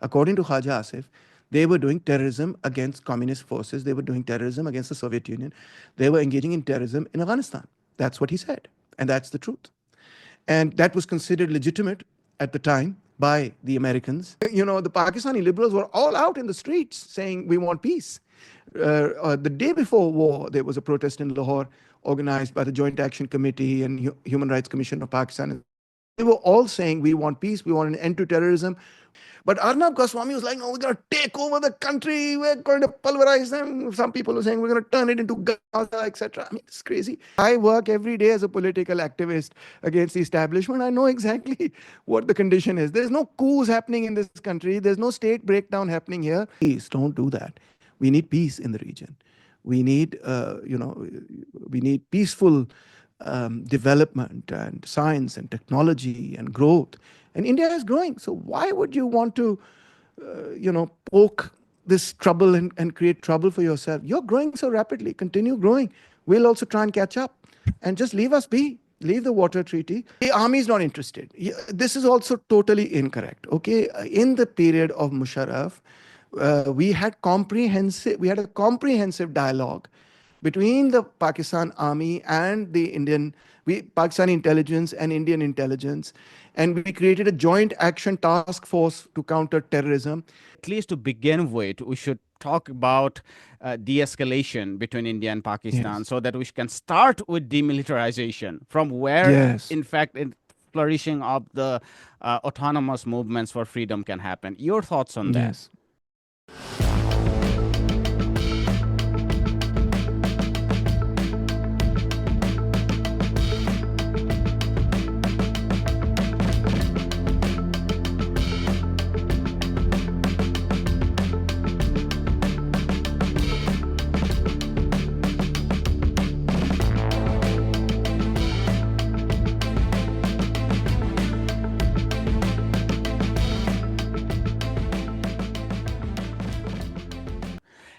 According to Khaja Asif, they were doing terrorism against communist forces. They were doing terrorism against the Soviet Union. They were engaging in terrorism in Afghanistan. That's what he said. And that's the truth. And that was considered legitimate at the time by the Americans. The Pakistani liberals were all out in the streets saying, we want peace. The day before war, there was a protest in Lahore organized by the Joint Action Committee and Human Rights Commission of Pakistan. They were all saying, we want peace, we want an end to terrorism. But Arnab Goswami was like, no, we're going to take over the country, we're going to pulverize them. Some people were saying, we're going to turn it into Gaza, etc. I mean, it's crazy. I work every day as a political activist against the establishment. I know exactly what the condition is. There's no coups happening in this country. There's no state breakdown happening here. Please don't do that. We need peace in the region. We need, we need peaceful development and science and technology and growth. And India is growing. So why would you want to, poke this trouble and create trouble for yourself? You're growing so rapidly. Continue growing. We'll also try and catch up. And just leave us be. Leave the water treaty. The army is not interested. This is also totally incorrect. Okay, in the period of Musharraf, we had a comprehensive dialogue between the Pakistan army and the Pakistani intelligence and Indian intelligence, and we created a joint action task force to counter terrorism. At least to begin with, we should talk about de-escalation between India and Pakistan, so that we can start with demilitarization from where, in fact, flourishing of the autonomous movements for freedom can happen. Your thoughts on that? Yes.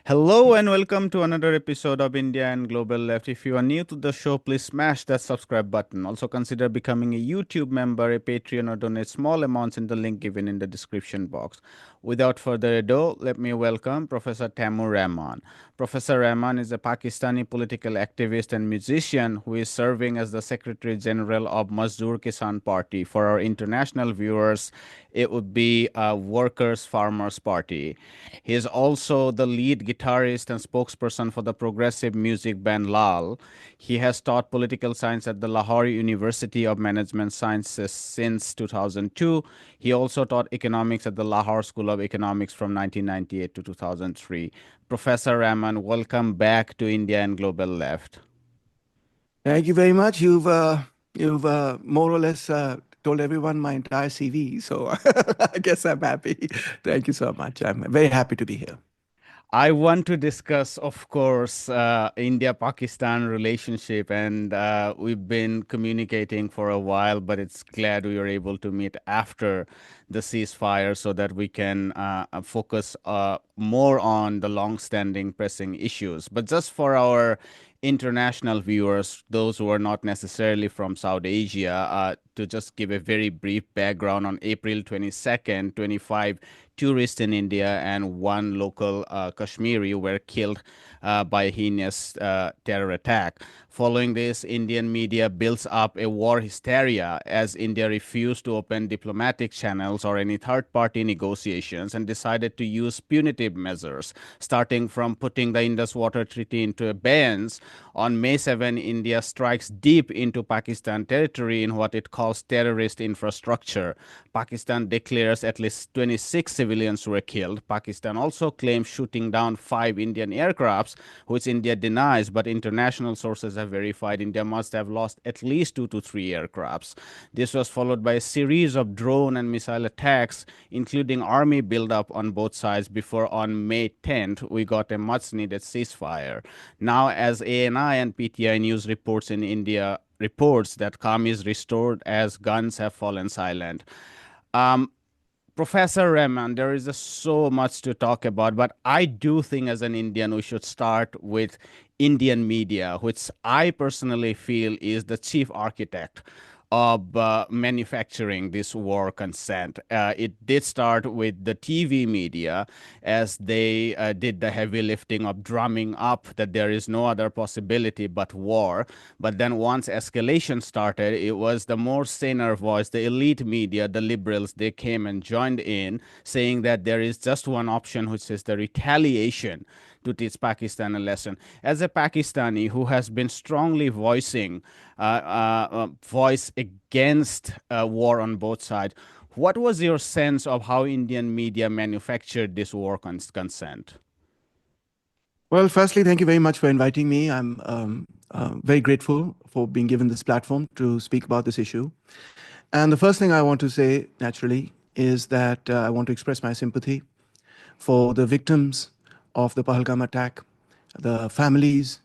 Hello and welcome to another episode of India and Global Left. If you are new to the show, please smash that subscribe button. Also consider becoming a YouTube member, a Patreon, or donate small amounts in the link given in the description box. Without further ado, let me welcome Professor Taimur Rahman. Professor Rahman is a Pakistani political activist and musician who is serving as the Secretary General of Mazdoor Kisan Party. For our international viewers, it would be a Workers Farmers Party. He is also the lead guitarist and spokesperson for the progressive music band Lal. He has taught political science at the Lahore University of Management Sciences since 2002. He also taught economics at the Lahore School of Economics from 1998 to 2003. Professor Rahman, welcome back to India and Global Left. Thank you very much. You've more or less told everyone my entire CV, so I guess I'm happy. Thank you so much. I'm very happy to be here. I want to discuss, of course, India-Pakistan relationship, and we've been communicating for a while, but it's glad we were able to meet after the ceasefire so that we can focus more on the long-standing pressing issues. But just for our international viewers, those who are not necessarily from South Asia, to just give a very brief background, on April 22nd, 25 tourists in India and one local Kashmiri were killed by a heinous terror attack. Following this, Indian media builds up a war hysteria as India refused to open diplomatic channels or any third-party negotiations and decided to use punitive measures, starting from putting the Indus Water Treaty into abeyance. On May 7, India strikes deep into Pakistan territory in what it calls terrorist infrastructure. Pakistan declares at least 26 civilians were killed. Pakistan also claims shooting down 5 Indian aircrafts, which India denies, but international sources have verified India must have lost at least 2 to 3 aircrafts. This was followed by a series of drone and missile attacks, including army buildup on both sides, before on May 10th, we got a much-needed ceasefire. Now, as ANI and PTI News reports in India, reports that calm is restored as guns have fallen silent. Professor Rahman, there is so much to talk about, but I do think as an Indian, we should start with Indian media, which I personally feel is the chief architect of manufacturing this war consent. It did start with the TV media, as they did the heavy lifting of drumming up that there is no other possibility but war. But then once escalation started, it was the more saner voice, the elite media, the liberals, they came and joined in, saying that there is just one option, which is the retaliation, to teach Pakistan a lesson. As a Pakistani who has been strongly voicing voice against war on both sides, what was your sense of how Indian media manufactured this war consent? Well, firstly, thank you very much for inviting me. I'm very grateful for being given this platform to speak about this issue. And the first thing I want to say, naturally, is that I want to express my sympathy for the victims of the Pahalgam attack, the families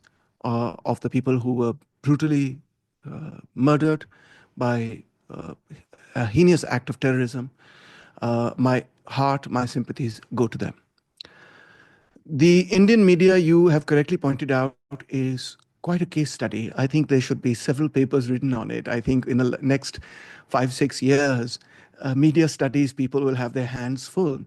of the people who were brutally murdered by a heinous act of terrorism. My heart, my sympathies go to them. The Indian media, you have correctly pointed out, is quite a case study. I think there should be several papers written on it. I think in the next 5, 6 years, media studies people will have their hands full.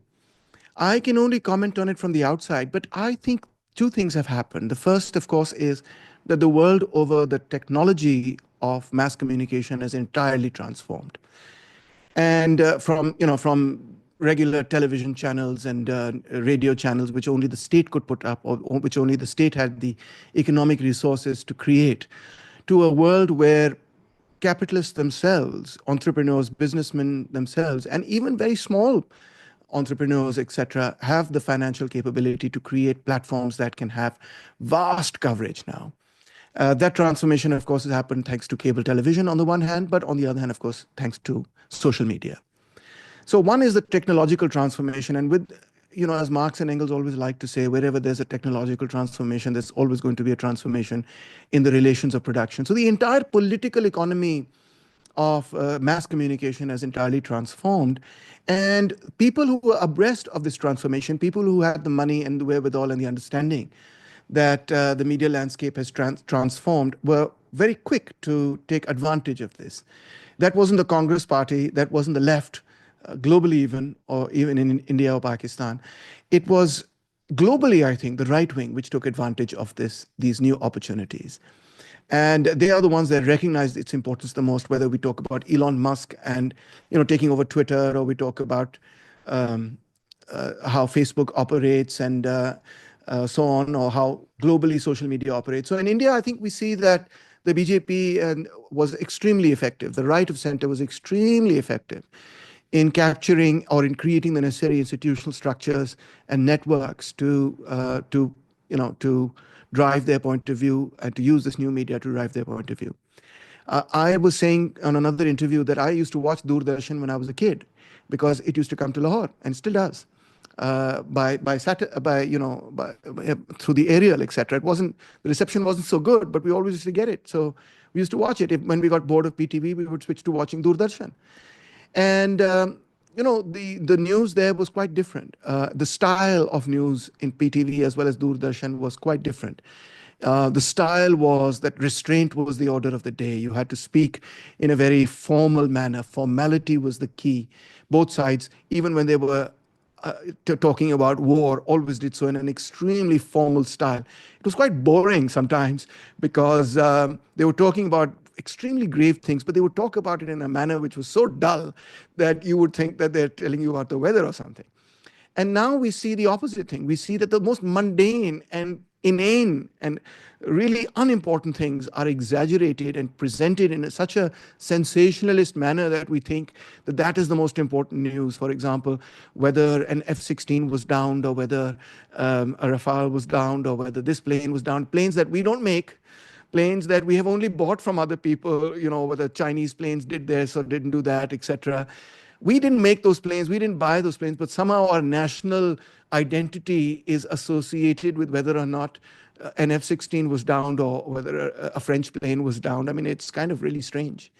I can only comment on it from the outside, but I think two things have happened. The first, of course, is that the world over, the technology of mass communication has entirely transformed. And from regular television channels and radio channels, which only the state could put up, or which only the state had the economic resources to create, to a world where capitalists themselves, entrepreneurs, businessmen themselves, and even very small entrepreneurs, etc., have the financial capability to create platforms that can have vast coverage now. That transformation, of course, has happened thanks to cable television on the one hand, but on the other hand, of course, thanks to social media. So one is the technological transformation, and with, as Marx and Engels always like to say, wherever there's a technological transformation, there's always going to be a transformation in the relations of production. So the entire political economy of mass communication has entirely transformed. And people who were abreast of this transformation, people who had the money and the wherewithal and the understanding that the media landscape has transformed, were very quick to take advantage of this. That wasn't the Congress party, that wasn't the left, globally even, or even in India or Pakistan. It was globally, I think, the right wing which took advantage of these new opportunities. And they are the ones that recognize its importance the most, whether we talk about Elon Musk and taking over Twitter, or we talk about how Facebook operates and so on, or how globally social media operates. So in India, I think we see that the BJP was extremely effective. The right of center was extremely effective in capturing or in creating the necessary institutional structures and networks to drive their point of view, and to use this new media to drive their point of view. I was saying on another interview that I used to watch Doordarshan when I was a kid, because it used to come to Lahore and still does, through the aerial, etc. It wasn't, the reception wasn't so good, but we always used to get it. So we used to watch it. When we got bored of PTV, we would switch to watching Doordarshan. And the news there was quite different. The style of news in PTV as well as Doordarshan was quite different. The style was that restraint was the order of the day. You had to speak in a very formal manner. Formality was the key. Both sides, even when they were talking about war, always did so in an extremely formal style. It was quite boring sometimes, because they were talking about extremely grave things, but they would talk about it in a manner which was so dull that you would think that they're telling you about the weather or something. And now we see the opposite thing. We see that the most mundane and inane and really unimportant things are exaggerated and presented in such a sensationalist manner that we think that that is the most important news. For example, whether an F-16 was downed, or whether a Rafale was downed, or whether this plane was downed, planes that we don't make, planes that we have only bought from other people, whether Chinese planes did this or didn't do that, etc. We didn't make those planes, we didn't buy those planes, but somehow our national identity is associated with whether or not an F-16 was downed, or whether a French plane was downed. I mean, it's kind of really strange.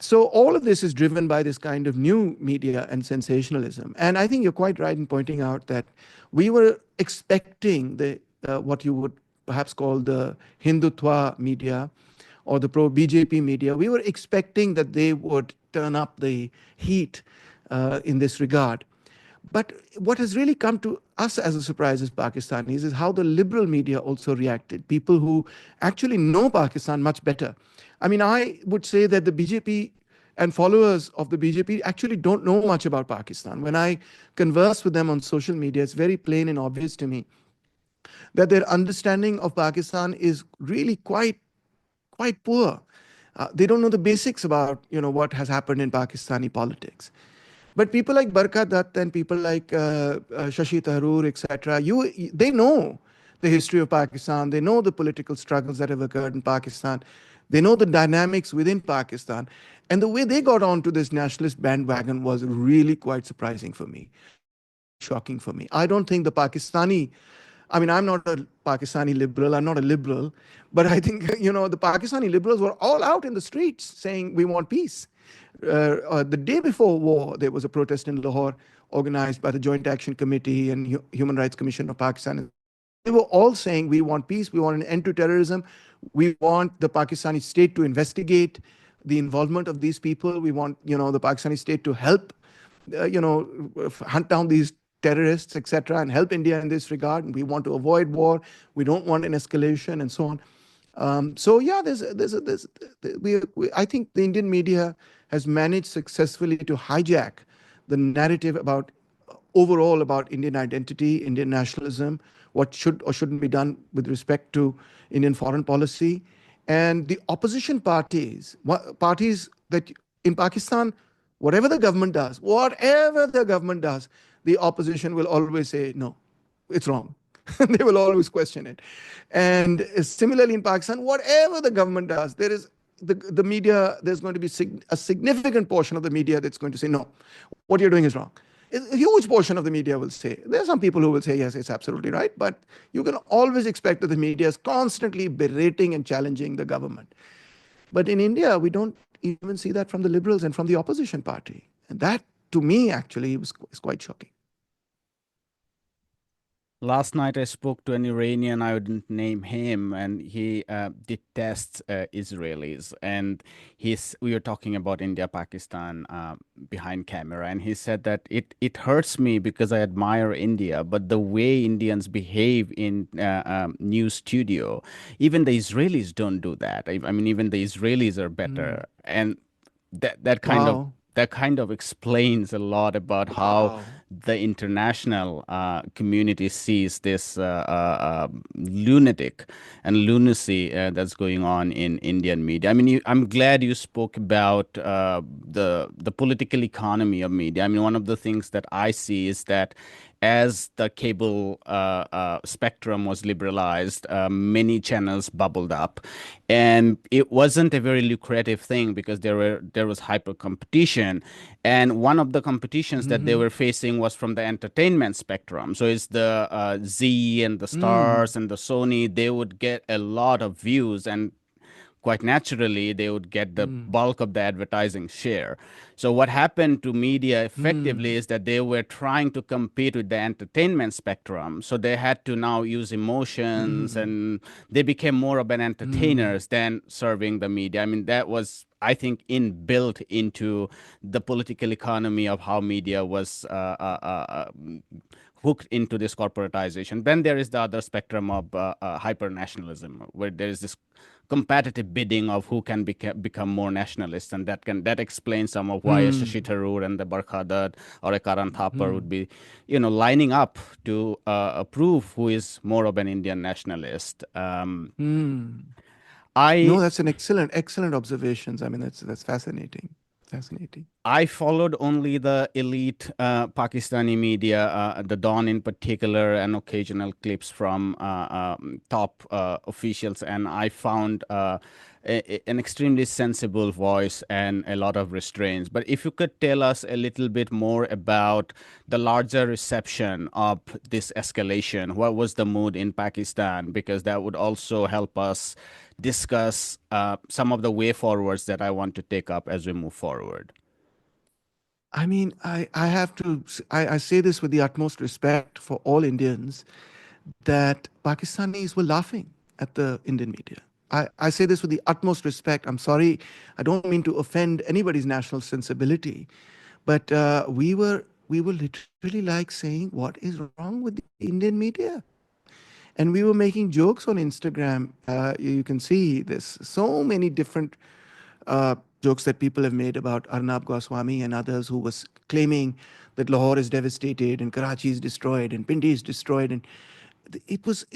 So all of this is driven by this kind of new media and sensationalism. And I think you're quite right in pointing out that we were expecting what you would perhaps call the Hindutva media, or the pro BJP media, we were expecting that they would turn up the heat in this regard. But what has really come to us as a surprise as Pakistanis is how the liberal media also reacted. People who actually know Pakistan much better. I mean, I would say that the BJP and followers of the BJP actually don't know much about Pakistan. When I converse with them on social media, it's very plain and obvious to me that their understanding of Pakistan is really quite poor. They don't know the basics about what has happened in Pakistani politics. But people like Barka Dutt and people like Shashi Tharoor, etc., they know the history of Pakistan. They know the political struggles that have occurred in Pakistan. They know the dynamics within Pakistan. And the way they got onto this nationalist bandwagon was really quite surprising for me, quite shocking for me. I don't think the Pakistani, I mean, I'm not a Pakistani liberal, I'm not a liberal, but I think, the Pakistani liberals were all out in the streets saying we want peace. The day before war, there was a protest in Lahore organized by the Joint Action Committee and Human Rights Commission of Pakistan. They were all saying we want peace, we want an end to terrorism, we want the Pakistani state to investigate the involvement of these people. We want, the Pakistani state to help, hunt down these terrorists, etc., and help India in this regard. And we want to avoid war. We don't want an escalation, and so on. So yeah, I think the Indian media has managed successfully to hijack the narrative about overall about Indian identity, Indian nationalism, what should or shouldn't be done with respect to Indian foreign policy, and the opposition parties, parties that in Pakistan, whatever the government does, the opposition will always say no, it's wrong. They will always question it. And similarly in Pakistan, whatever the government does, there is the media, there's going to be a significant portion of the media that's going to say, no, what you're doing is wrong. A huge portion of the media will say, there are some people who will say, yes, it's absolutely right, but you can always expect that the media is constantly berating and challenging the government. But in India, we don't even see that from the liberals and from the opposition party. And that, to me, actually, is quite shocking. Last night I spoke to an Iranian, I wouldn't name him, and he detests Israelis. And we were talking about India, Pakistan behind camera, and he said that it hurts me because I admire India, but the way Indians behave in news studio, even the Israelis don't do that. I mean, even the Israelis are better, and that kind of Wow. that kind of explains a lot about how Wow. the international community sees this lunatic and lunacy that's going on in Indian media. I mean, I'm glad you spoke about the political economy of media. I mean, one of the things that I see is that as the cable spectrum was liberalized, many channels bubbled up, and it wasn't a very lucrative thing because there was hyper competition, and one of the competitions that they Mm-hmm. were facing was from the entertainment spectrum. So it's the Z and the Mm. Stars and the Sony. They would get a lot of views, and quite naturally they would get the Mm. bulk of the advertising share. So what happened to media effectively Mm. is that they were trying to compete with the entertainment spectrum. So they had to now use emotions, Mm. and they became more of an Mm. entertainers than serving the media. I mean, that was, I think, inbuilt into the political economy of how media was hooked into this corporatization. Then there is the other spectrum of hyper nationalism, where there is this competitive bidding of who can become more nationalist, and that explains some of why a Shashi Mm. Tharoor and the Barkhadat or a Karan Thapar would Mm. be, lining up to approve who is more of an Indian nationalist. Mm. I No, that's an excellent observations. I mean, that's fascinating. Fascinating. I followed only the elite Pakistani media, the Dawn in particular, and occasional clips from top officials, and I found an extremely sensible voice and a lot of restraints. But if you could tell us a little bit more about the larger reception of this escalation, what was the mood in Pakistan? Because that would also help us discuss some of the way forwards that I want to take up as we move forward. I mean, I have to, I say this with the utmost respect for all Indians, that Pakistanis were laughing at the Indian media. I say this with the utmost respect. I'm sorry, I don't mean to offend anybody's national sensibility, but we were literally like saying, "What is wrong with the Indian media?" And we were making jokes on Instagram. You can see this so many different jokes that people have made about Arnab Goswami and others who was claiming that Lahore is devastated and Karachi is destroyed and Pindi is destroyed. And it was,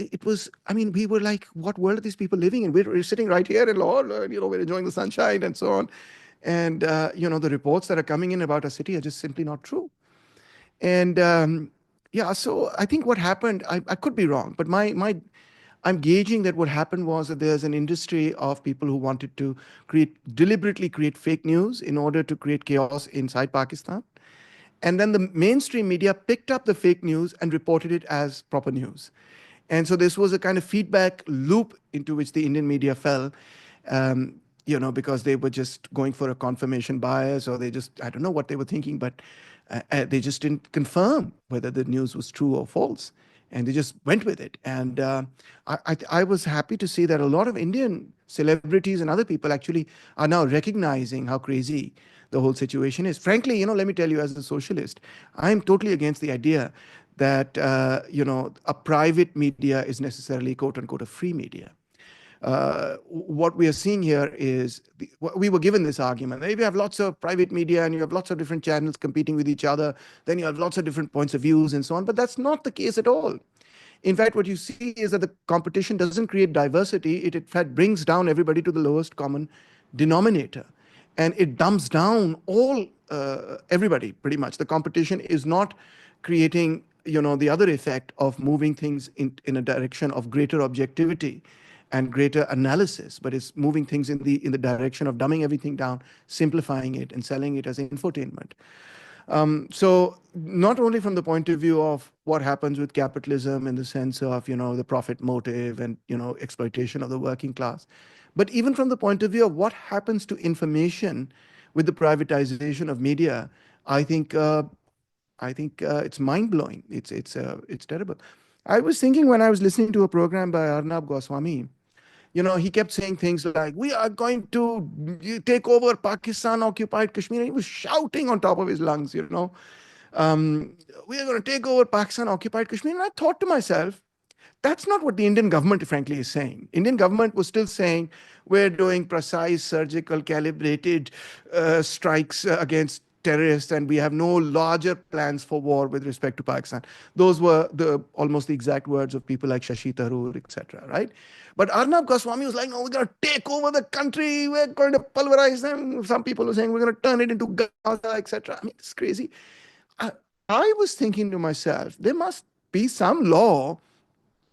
I mean, we were like, what world are these people living in? We're sitting right here in Lahore, we're enjoying the sunshine and so on. And, the reports that are coming in about our city are just simply not true. And yeah, so I think what happened, I could be wrong, but I'm gauging that what happened was that there's an industry of people who wanted to deliberately create fake news in order to create chaos inside Pakistan. And then the mainstream media picked up the fake news and reported it as proper news. And so this was a kind of feedback loop into which the Indian media fell, because they were just going for a confirmation bias, or they just, I don't know what they were thinking, but they just didn't confirm whether the news was true or false. And they just went with it. And I was happy to see that a lot of Indian celebrities and other people actually are now recognizing how crazy the whole situation is. Frankly, let me tell you, as a socialist, I'm totally against the idea that a private media is necessarily quote unquote a free media. What we are seeing here is we were given this argument. If you have lots of private media and you have lots of different channels competing with each other, then you have lots of different points of views and so on. But that's not the case at all. In fact, what you see is that the competition doesn't create diversity. It, in fact, brings down everybody to the lowest common denominator. And it dumps down everybody, pretty much. The competition is not creating, the other effect of moving things in a direction of greater objectivity and greater analysis, but it's moving things in the direction of dumbing everything down, simplifying it, and selling it as infotainment. So not only from the point of view of what happens with capitalism in the sense of, the profit motive and, exploitation of the working class, but even from the point of view of what happens to information with the privatization of media, I think it's mind blowing. It's terrible. I was thinking when I was listening to a program by Arnab Goswami, he kept saying things like, "We are going to take over Pakistan occupied Kashmir." And he was shouting on top of his lungs, "We are going to take over Pakistan occupied Kashmir." And I thought to myself, that's not what the Indian government, frankly, is saying. Indian government was still saying, we're doing precise, surgical, calibrated strikes against terrorists, and we have no larger plans for war with respect to Pakistan. Those were almost the exact words of people like Shashi Tharoor, etc. Right? But Arnab Goswami was like, "No, we're going to take over the country. We're going to pulverize them." Some people were saying, "We're going to turn it into Gaza," etc. I mean, it's crazy. I, I was thinking to myself, there must be some law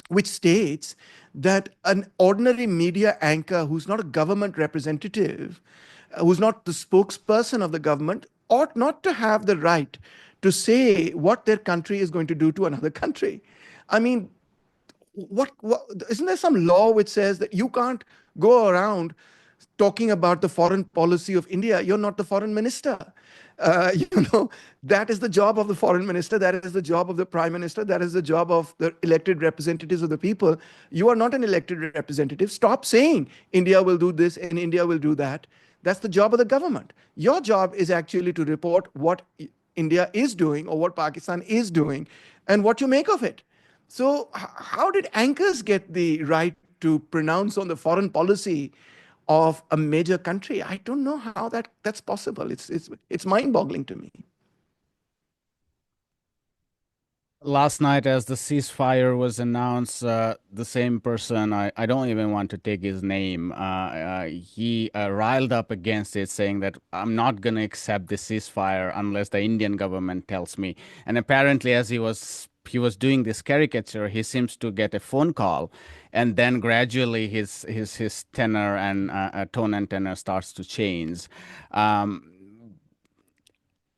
which states that an ordinary media anchor who's not a government representative, who's not the spokesperson of the government, ought not to have the right to say what their country is going to do to another country. I mean, what isn't there some law which says that you can't go around talking about the foreign policy of India? You're not the foreign minister. uh, you know that is the job of the foreign minister, that is the job of the prime minister, that is the job of the elected representatives of the people. You are not an elected representative. Stop saying India will do this and India will do that. That's the job of the government. Your job is actually to report what India is doing or what Pakistan is doing and what you make of it. So, how did anchors get the right to pronounce on the foreign policy of a major country? I don't know how that's possible. It's mind-boggling to me. Last night, as the ceasefire was announced, the same person, I don't even want to take his name, he riled up against it, saying that I'm not going to accept the ceasefire unless the Indian government tells me. And apparently, as he was doing this caricature, he seems to get a phone call, and then gradually his tenor and tone and tenor starts to change. Um,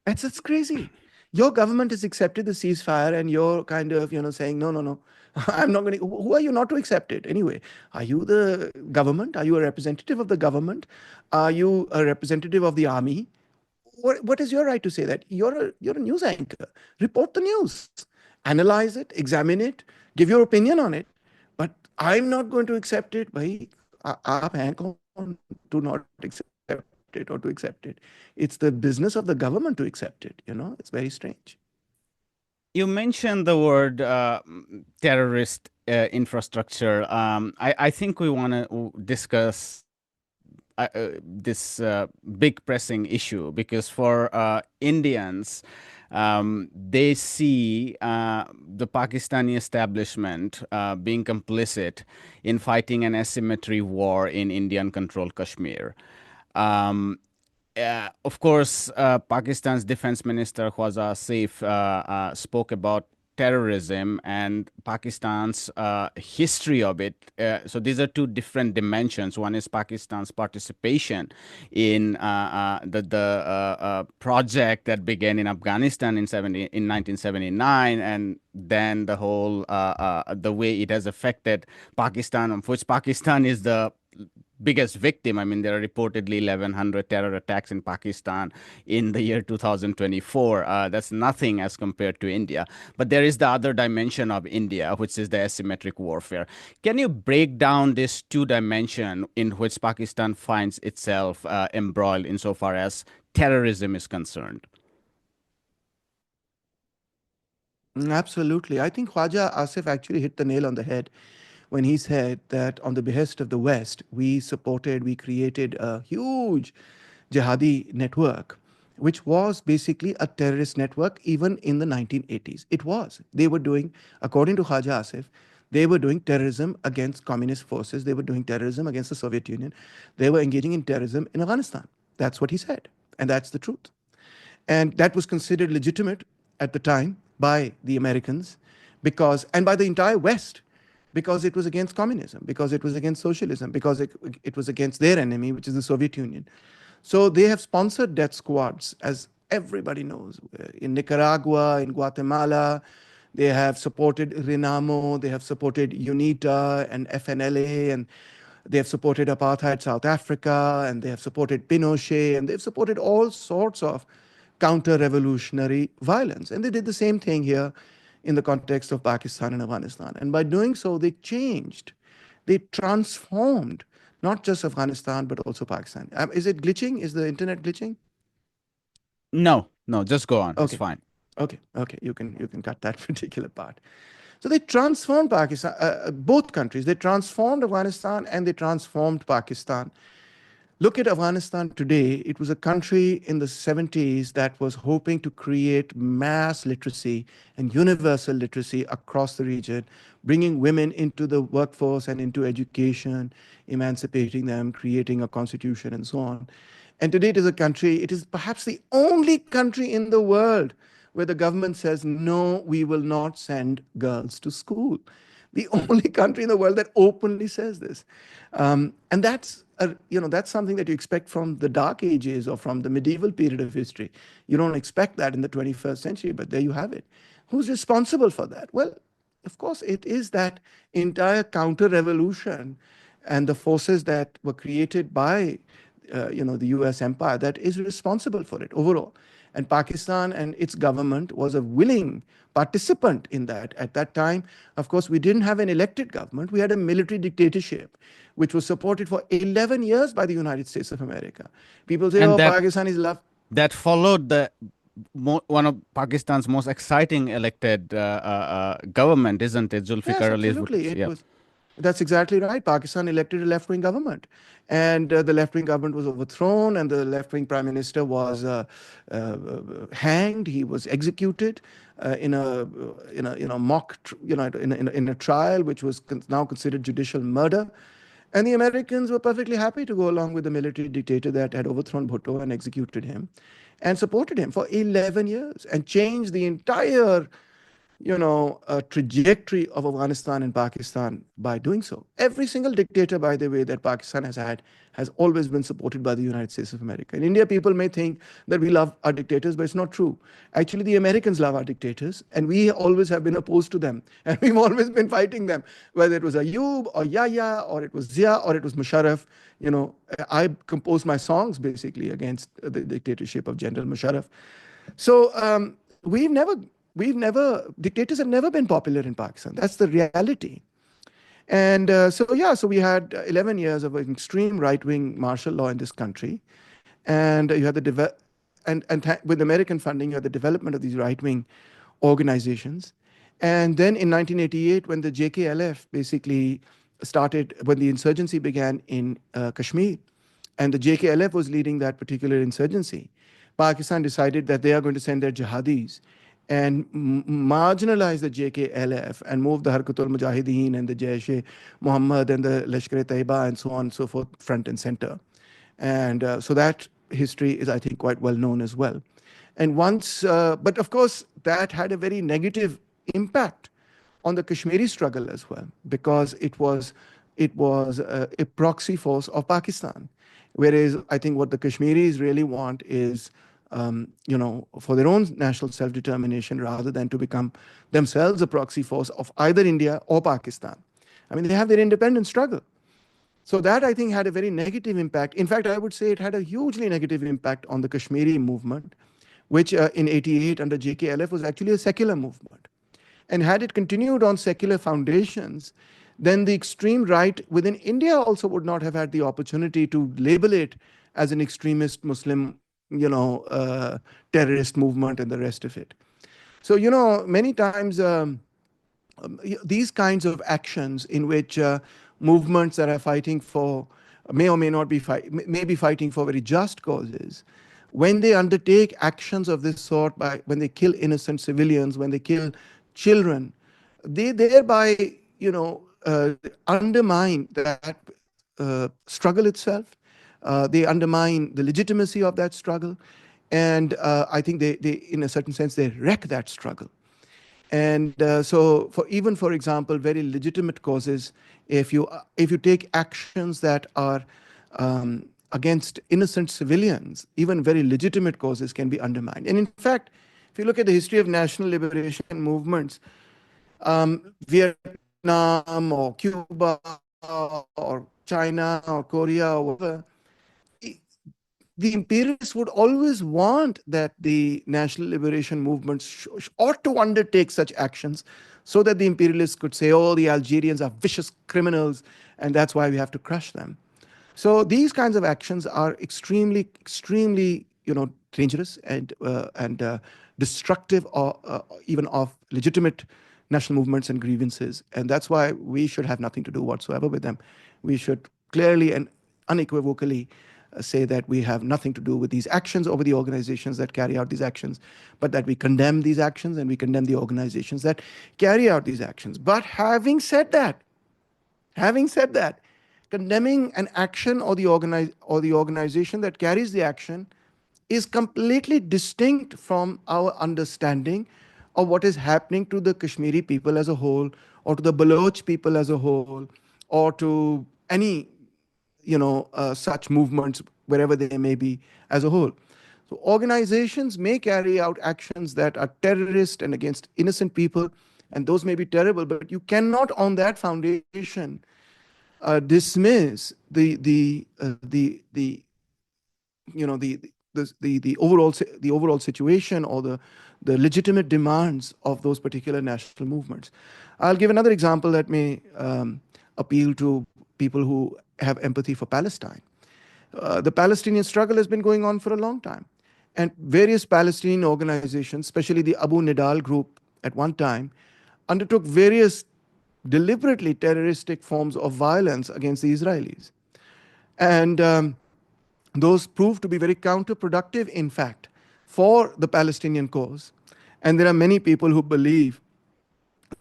It's crazy. Your government has accepted the ceasefire, and you're kind of saying, no, no, no, I'm not going to. Who are you not to accept it anyway? Are you the government? Are you a representative of the government? Are you a representative of the army? What is your right to say that? You're a news anchor. Report the news, analyze it, examine it, give your opinion on it. But I'm not going to accept it. Bhai, आप हैं कौन to not accept it or to accept it? It's the business of the government to accept it. It's very strange. You mentioned the word terrorist infrastructure. I think we want to discuss this big pressing issue because for Indians, they see the Pakistani establishment being complicit in fighting an asymmetry war in Indian controlled Kashmir. Um, of course, Pakistan's defense minister Khwaja Saif spoke about terrorism and Pakistan's history of it. So these are two different dimensions. One is Pakistan's participation in the project that began in Afghanistan in 1979, and then the way it has affected Pakistan, of which Pakistan is the biggest victim. I mean, there are reportedly 1,100 terror attacks in Pakistan in the year 2024. That's nothing as compared to India. But there is the other dimension of India, which is the asymmetric warfare. Can you break down this two dimension in which Pakistan finds itself embroiled insofar as terrorism is concerned? Absolutely. I think Khwaja Asif actually hit the nail on the head when he said that on the behest of the West, we created a huge jihadi network, which was basically a terrorist network even in the 1980s. It was. They were doing, according to Khwaja Asif, they were doing terrorism against communist forces. They were doing terrorism against the Soviet Union. They were engaging in terrorism in Afghanistan. That's what he said. And that's the truth. And that was considered legitimate at the time by the Americans and by the entire West, because it was against communism, because it was against socialism, because it was against their enemy, which is the Soviet Union. So they have sponsored death squads, as everybody knows, in Nicaragua, in Guatemala. They have supported Renamo, they have supported UNITA and FNLA, and they have supported apartheid South Africa, and they have supported Pinochet, and they've supported all sorts of counter-revolutionary violence. And they did the same thing here in the context of Pakistan and Afghanistan. And by doing so, they transformed not just Afghanistan, but also Pakistan. Is it glitching? Is the internet glitching? No, no, just go on. It's Okay. fine. Okay. You can cut that particular part. So they transformed Pakistan, both countries. They transformed Afghanistan and they transformed Pakistan. Look at Afghanistan today. It was a country in the 70s that was hoping to create mass literacy and universal literacy across the region, bringing women into the workforce and into education, emancipating them, creating a constitution, and so on. And today it is perhaps the only country in the world where the government says, no, we will not send girls to school. The only country in the world that openly says this. And that's something that you expect from the Dark Ages or from the medieval period of history. You don't expect that in the 21st century, but there you have it. Who's responsible for that? Well, of course, it is that entire counter-revolution and the forces that were created by the US empire that is responsible for it overall. And Pakistan and its government was a willing participant in that. At that time, of course, we didn't have an elected government. We had a military dictatorship, which was supported for 11 years by the United States of America. People say, And oh, Pakistan is love. that followed one of Pakistan's most exciting elected government, isn't it? Yes, Zulfikar Ali Bhutto. absolutely. It Yeah. was. That's exactly right. Pakistan elected a left-wing government, and the left-wing government was overthrown, and the left-wing prime minister was hanged. He was executed in a mock, in a trial, which was now considered judicial murder. And the Americans were perfectly happy to go along with the military dictator that had overthrown Bhutto and executed him, and supported him for 11 years and changed the entire trajectory of Afghanistan and Pakistan by doing so. Every single dictator, by the way, that Pakistan has had has always been supported by the United States of America. In India, people may think that we love our dictators, but it's not true. Actually, the Americans love our dictators, and we always have been opposed to them. And we've always been fighting them, whether it was Ayub or Yahya, or it was Zia, or it was Musharraf. I composed my songs basically against the dictatorship of General Musharraf. So we've never dictators have never been popular in Pakistan. That's the reality. And so we had 11 years of an extreme right-wing martial law in this country, and you had the with American funding, you had the development of these right-wing organizations. And then in 1988, when the JKLF basically started, when the insurgency began in Kashmir, and the JKLF was leading that particular insurgency, Pakistan decided that they are going to send their jihadis and marginalize the JKLF and move the Harkatul Mujahideen and the Jaish Muhammad and the Lashkar-e-Taiba and so on and so forth front and center. And so that history is, I think, quite well known as well. And but of course, that had a very negative impact on the Kashmiri struggle as well, because it was a proxy force of Pakistan. Whereas I think what the Kashmiris really want is, for their own national self-determination rather than to become themselves a proxy force of either India or Pakistan. I mean, they have their independent struggle. So that I think had a very negative impact. In fact, I would say it had a hugely negative impact on the Kashmiri movement, which in 88 under JKLF was actually a secular movement. And had it continued on secular foundations, then the extreme right within India also would not have had the opportunity to label it as an extremist Muslim, terrorist movement and the rest of it. So, many times these kinds of actions in which movements that are fighting for may or may not be may be fighting for very just causes, when they undertake actions of this sort, when they kill innocent civilians, when they kill children, they thereby undermine that struggle itself. They undermine the legitimacy of that struggle, and I think they in a certain sense they wreck that struggle. And so, for example, very legitimate causes, if you take actions that are against innocent civilians, even very legitimate causes can be undermined. And in fact, if you look at the history of national liberation movements, Vietnam or Cuba or China or Korea or whatever, the imperialists would always want that the national liberation movements ought to undertake such actions so that the imperialists could say, oh, the Algerians are vicious criminals and that's why we have to crush them. So these kinds of actions are extremely, extremely, dangerous and destructive, or even of legitimate national movements and grievances. And that's why we should have nothing to do whatsoever with them. We should clearly and unequivocally say that we have nothing to do with these actions or with the organizations that carry out these actions, but that we condemn these actions and we condemn the organizations that carry out these actions. But having said that, condemning an action or the organization that carries the action is completely distinct from our understanding of what is happening to the Kashmiri people as a whole, or to the Baloch people as a whole, or to any such movements wherever they may be as a whole. So organizations may carry out actions that are terrorist and against innocent people, and those may be terrible, but you cannot on that foundation dismiss the overall situation or the legitimate demands of those particular national movements. I'll give another example that may appeal to people who have empathy for Palestine. The Palestinian struggle has been going on for a long time, and various Palestinian organizations, especially the Abu Nidal group at one time, undertook various deliberately terroristic forms of violence against the Israelis. And those proved to be very counterproductive, in fact, for the Palestinian cause. And there are many people who believe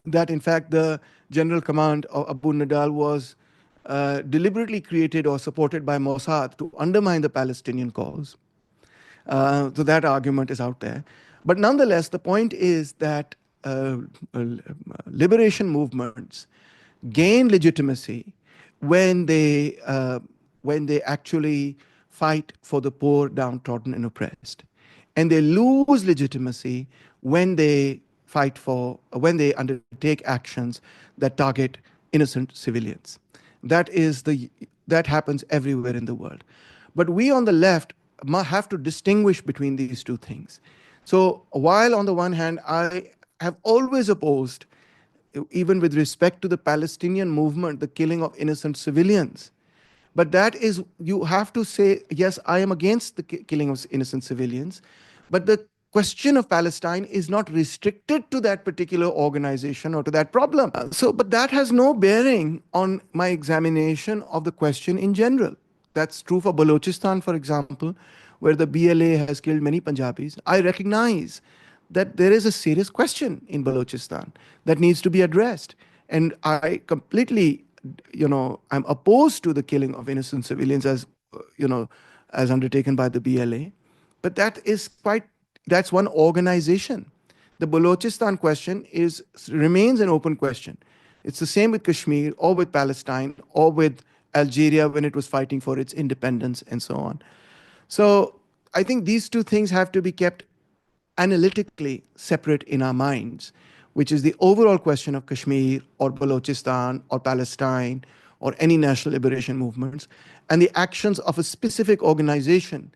that, in fact, the general command of Abu Nidal was deliberately created or supported by Mossad to undermine the Palestinian cause. So that argument is out there. But nonetheless, the point is that liberation movements gain legitimacy when they actually fight for the poor, downtrodden, and oppressed, and they lose legitimacy when they undertake actions that target innocent civilians. That happens everywhere in the world. But we on the left have to distinguish between these two things. So while on the one hand, I have always opposed even with respect to the Palestinian movement, the killing of innocent civilians. But that is, you have to say, yes, I am against the killing of innocent civilians. But the question of Palestine is not restricted to that particular organization or to that problem. But that has no bearing on my examination of the question in general. That's true for Balochistan, for example, where the BLA has killed many Punjabis. I recognize that there is a serious question in Balochistan that needs to be addressed. And I completely, I'm opposed to the killing of innocent civilians as undertaken by the BLA. But that's one organization. The Balochistan question remains an open question. It's the same with Kashmir or with Palestine or with Algeria when it was fighting for its independence and so on. So I think these two things have to be kept analytically separate in our minds, which is the overall question of Kashmir or Balochistan or Palestine or any national liberation movements, and the actions of a specific organization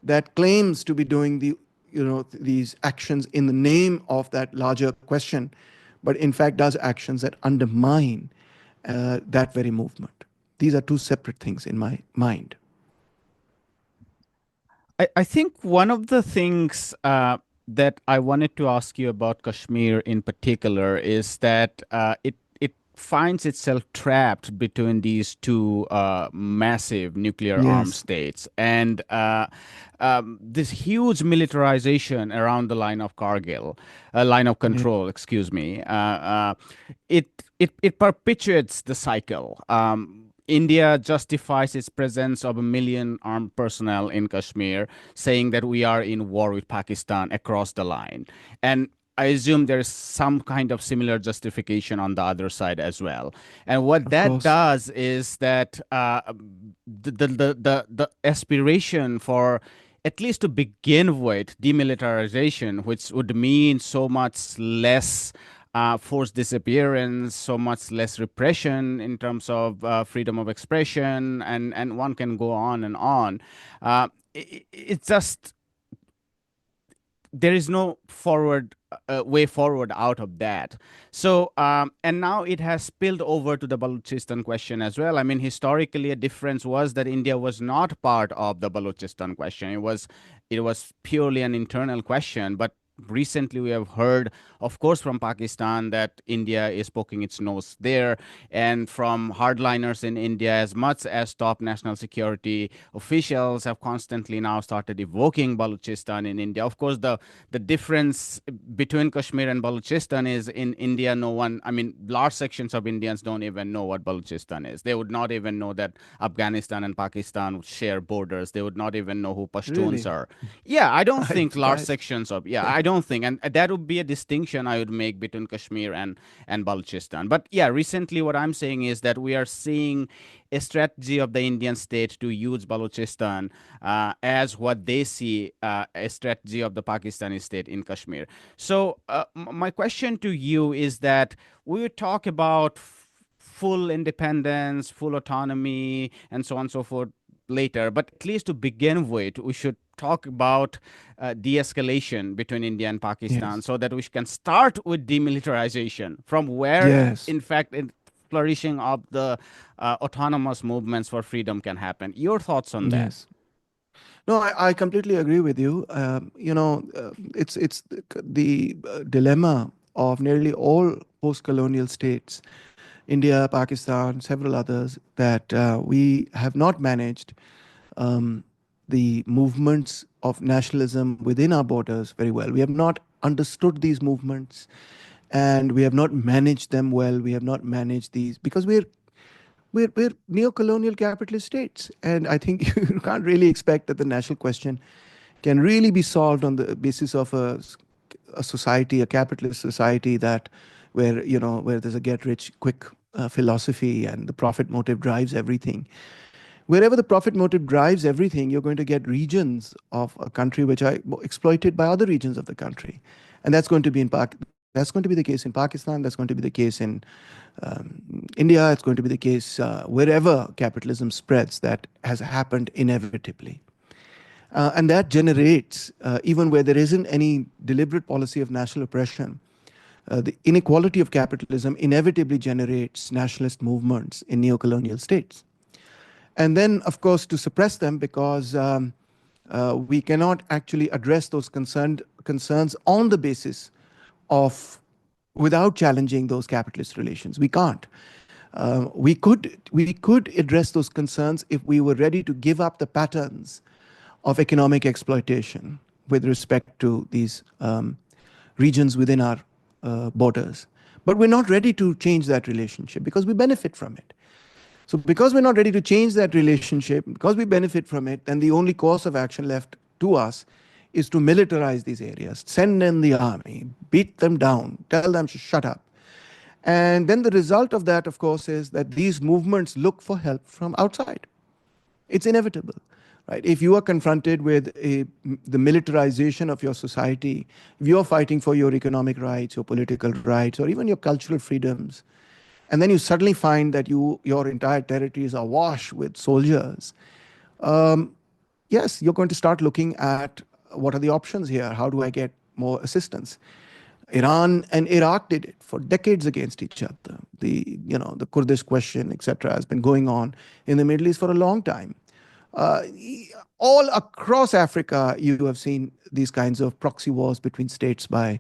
that claims to be doing these actions in the name of that larger question, but in fact does actions that undermine that very movement. These are two separate things in my mind. I think one of the things that I wanted to ask you about Kashmir in particular is that it finds itself trapped between these two massive nuclear armed Yes, states, and this huge militarization around the line of Kargil, line of yeah, control, excuse me. It perpetuates the cycle. India justifies its presence of 1 million armed personnel in Kashmir, saying that we are in war with Pakistan across the line. And I assume there's some kind of similar justification on the other side as well. And what of that course. does is that the aspiration for, at least to begin with, demilitarization, which would mean so much less forced disappearance, so much less repression in terms of freedom of expression, and one can go on and on. It's just there is no forward way forward out of that. So, and now it has spilled over to the Balochistan question as well. I mean, historically, a difference was that India was not part of the Balochistan question. It was purely an internal question, but recently we have heard, of course, from Pakistan that India is poking its nose there, and from hardliners in India, as much as top national security officials have constantly now started evoking Balochistan in India. Of course, the difference between Kashmir and Balochistan is, in India, no one, I mean, large sections of Indians don't even know what Balochistan is. They would not even know that Afghanistan and Pakistan share borders. They would not even know who Pashtuns Really? are. Yeah, I don't I'm think large surprised. sections of, yeah, I don't think, and that would be a distinction I would make between Kashmir and Balochistan. But yeah, recently what I'm saying is that we are seeing a strategy of the Indian state to use Balochistan as what they see a strategy of the Pakistani state in Kashmir. So my question to you is that we would talk about full independence, full autonomy, and so on and so forth later. But at least to begin with, we should talk about de-escalation between India and Pakistan, Yes. so that we can start with demilitarization from where, Yes. in fact, flourishing of the autonomous movements for freedom can happen. Your thoughts on that? Yes. No, I completely agree with you. It's the dilemma of nearly all post-colonial states, India, Pakistan, several others, that we have not managed um, the movements of nationalism within our borders very well. We have not understood these movements, and we have not managed them well. We have not managed these because we're neo-colonial capitalist states, and I think you can't really expect that the national question can really be solved on the basis of a society, a capitalist society that where there's a get rich quick philosophy and the profit motive drives everything. Wherever the profit motive drives everything, you're going to get regions of a country which are exploited by other regions of the country, and that's going to be the case in Pakistan. That's going to be the case in India. It's going to be the case wherever capitalism spreads. That has happened inevitably. And that generates, even where there isn't any deliberate policy of national oppression, the inequality of capitalism inevitably generates nationalist movements in neocolonial states. And then, of course, to suppress them, because we cannot actually address those concerns on the basis of, without challenging those capitalist relations. We can't. We could address those concerns if we were ready to give up the patterns of economic exploitation with respect to these regions within our borders. But we're not ready to change that relationship because we benefit from it. So because we're not ready to change that relationship, because we benefit from it, then the only course of action left to us is to militarize these areas, send in the army, beat them down, tell them to shut up. And then the result of that, of course, is that these movements look for help from outside. It's inevitable, right? If you are confronted with the militarization of your society, if you're fighting for your economic rights, your political rights, or even your cultural freedoms, and then you suddenly find that your entire territories are awash with soldiers, yes, you're going to start looking at what are the options here? How do I get more assistance? Iran and Iraq did it for decades against each other. The Kurdish question, etc., has been going on in the Middle East for a long time. Uh, all across Africa, you have seen these kinds of proxy wars between states by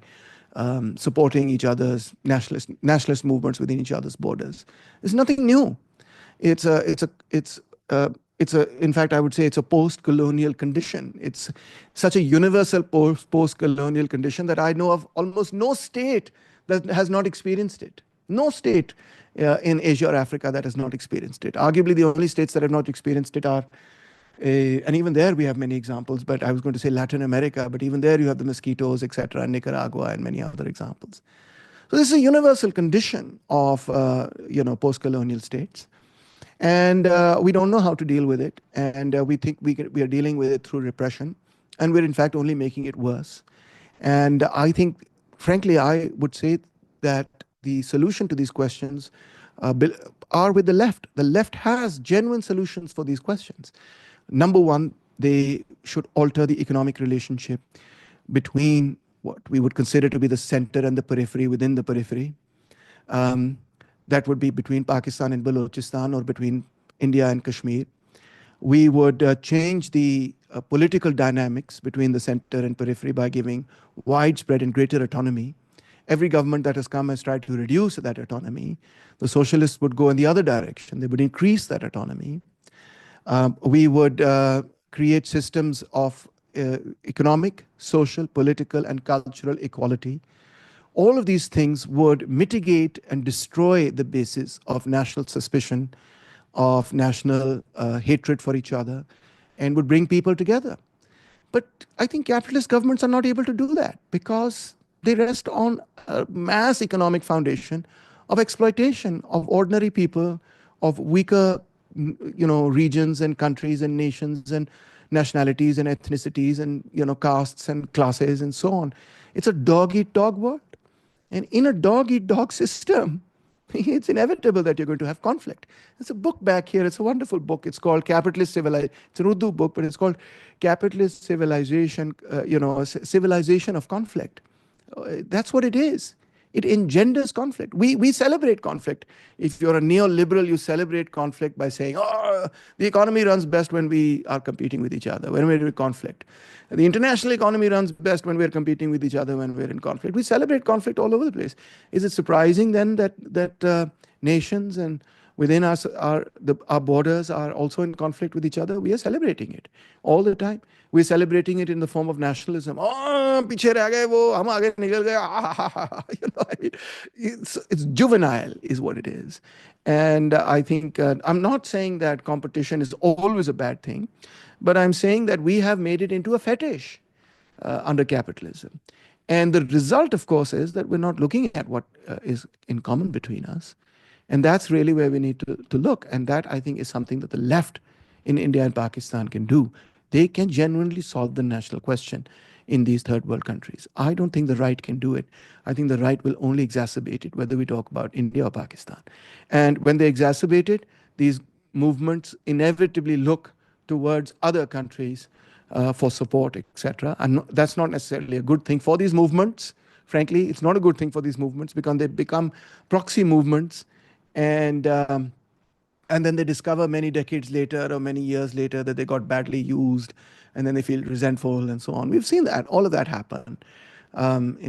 supporting each other's nationalist movements within each other's borders. It's nothing new. It's a it's a it's in fact, I would say it's a post-colonial condition. It's such a universal post-colonial condition that I know of almost no state that has not experienced it. No state in Asia or Africa that has not experienced it. Arguably, the only states that have not experienced it are, and even there we have many examples, but I was going to say Latin America, but even there you have the mosquitoes, etc., Nicaragua, and many other examples. So this is a universal condition of post-colonial states. And we don't know how to deal with it. And we think we are dealing with it through repression. And we're, in fact, only making it worse. And I think, frankly, I would say that the solution to these questions are with the left. The left has genuine solutions for these questions. Number one, they should alter the economic relationship between what we would consider to be the center and the periphery within the periphery. Um, that would be between Pakistan and Balochistan, or between India and Kashmir. We would change the political dynamics between the center and periphery by giving widespread and greater autonomy. Every government that has come has tried to reduce that autonomy. The socialists would go in the other direction. They would increase that autonomy. We would create systems of economic, social, political, and cultural equality. All of these things would mitigate and destroy the basis of national suspicion, of national hatred for each other, and would bring people together. But I think capitalist governments are not able to do that because they rest on a mass economic foundation of exploitation of ordinary people, of weaker, regions and countries and nations and nationalities and ethnicities and, castes and classes and so on. It's a dog-eat-dog world. And in a dog-eat-dog system, it's inevitable that you're going to have conflict. There's a book back here. It's a wonderful book. It's called Capitalist Civilization. It's an Urdu book, but it's called Capitalist Civilization, Civilization of Conflict. That's what it is. It engenders conflict. We celebrate conflict. If you're a neoliberal, you celebrate conflict by saying, oh, the economy runs best when we are competing with each other, when we're in conflict. The international economy runs best when we're competing with each other, when we're in conflict. We celebrate conflict all over the place. Is it surprising then that nations and within us, our borders are also in conflict with each other? We are celebrating it all the time. We're celebrating it in the form of nationalism. Oh, piche reh gaye wo, hum aage nikal gaye. I mean, it's juvenile, is what it is. And I think I'm not saying that competition is always a bad thing, but I'm saying that we have made it into a fetish under capitalism. And the result, of course, is that we're not looking at what is in common between us. And that's really where we need to look. And that, I think, is something that the left in India and Pakistan can do. They can genuinely solve the national question in these third world countries. I don't think the right can do it. I think the right will only exacerbate it, whether we talk about India or Pakistan. And when they exacerbate it, these movements inevitably look towards other countries for support, etc. And that's not necessarily a good thing for these movements, Frankly, it's not a good thing for these movements because they become proxy movements, and um, and then they discover many decades later or many years later that they got badly used, and then they feel resentful and so on. We've seen that all of that happen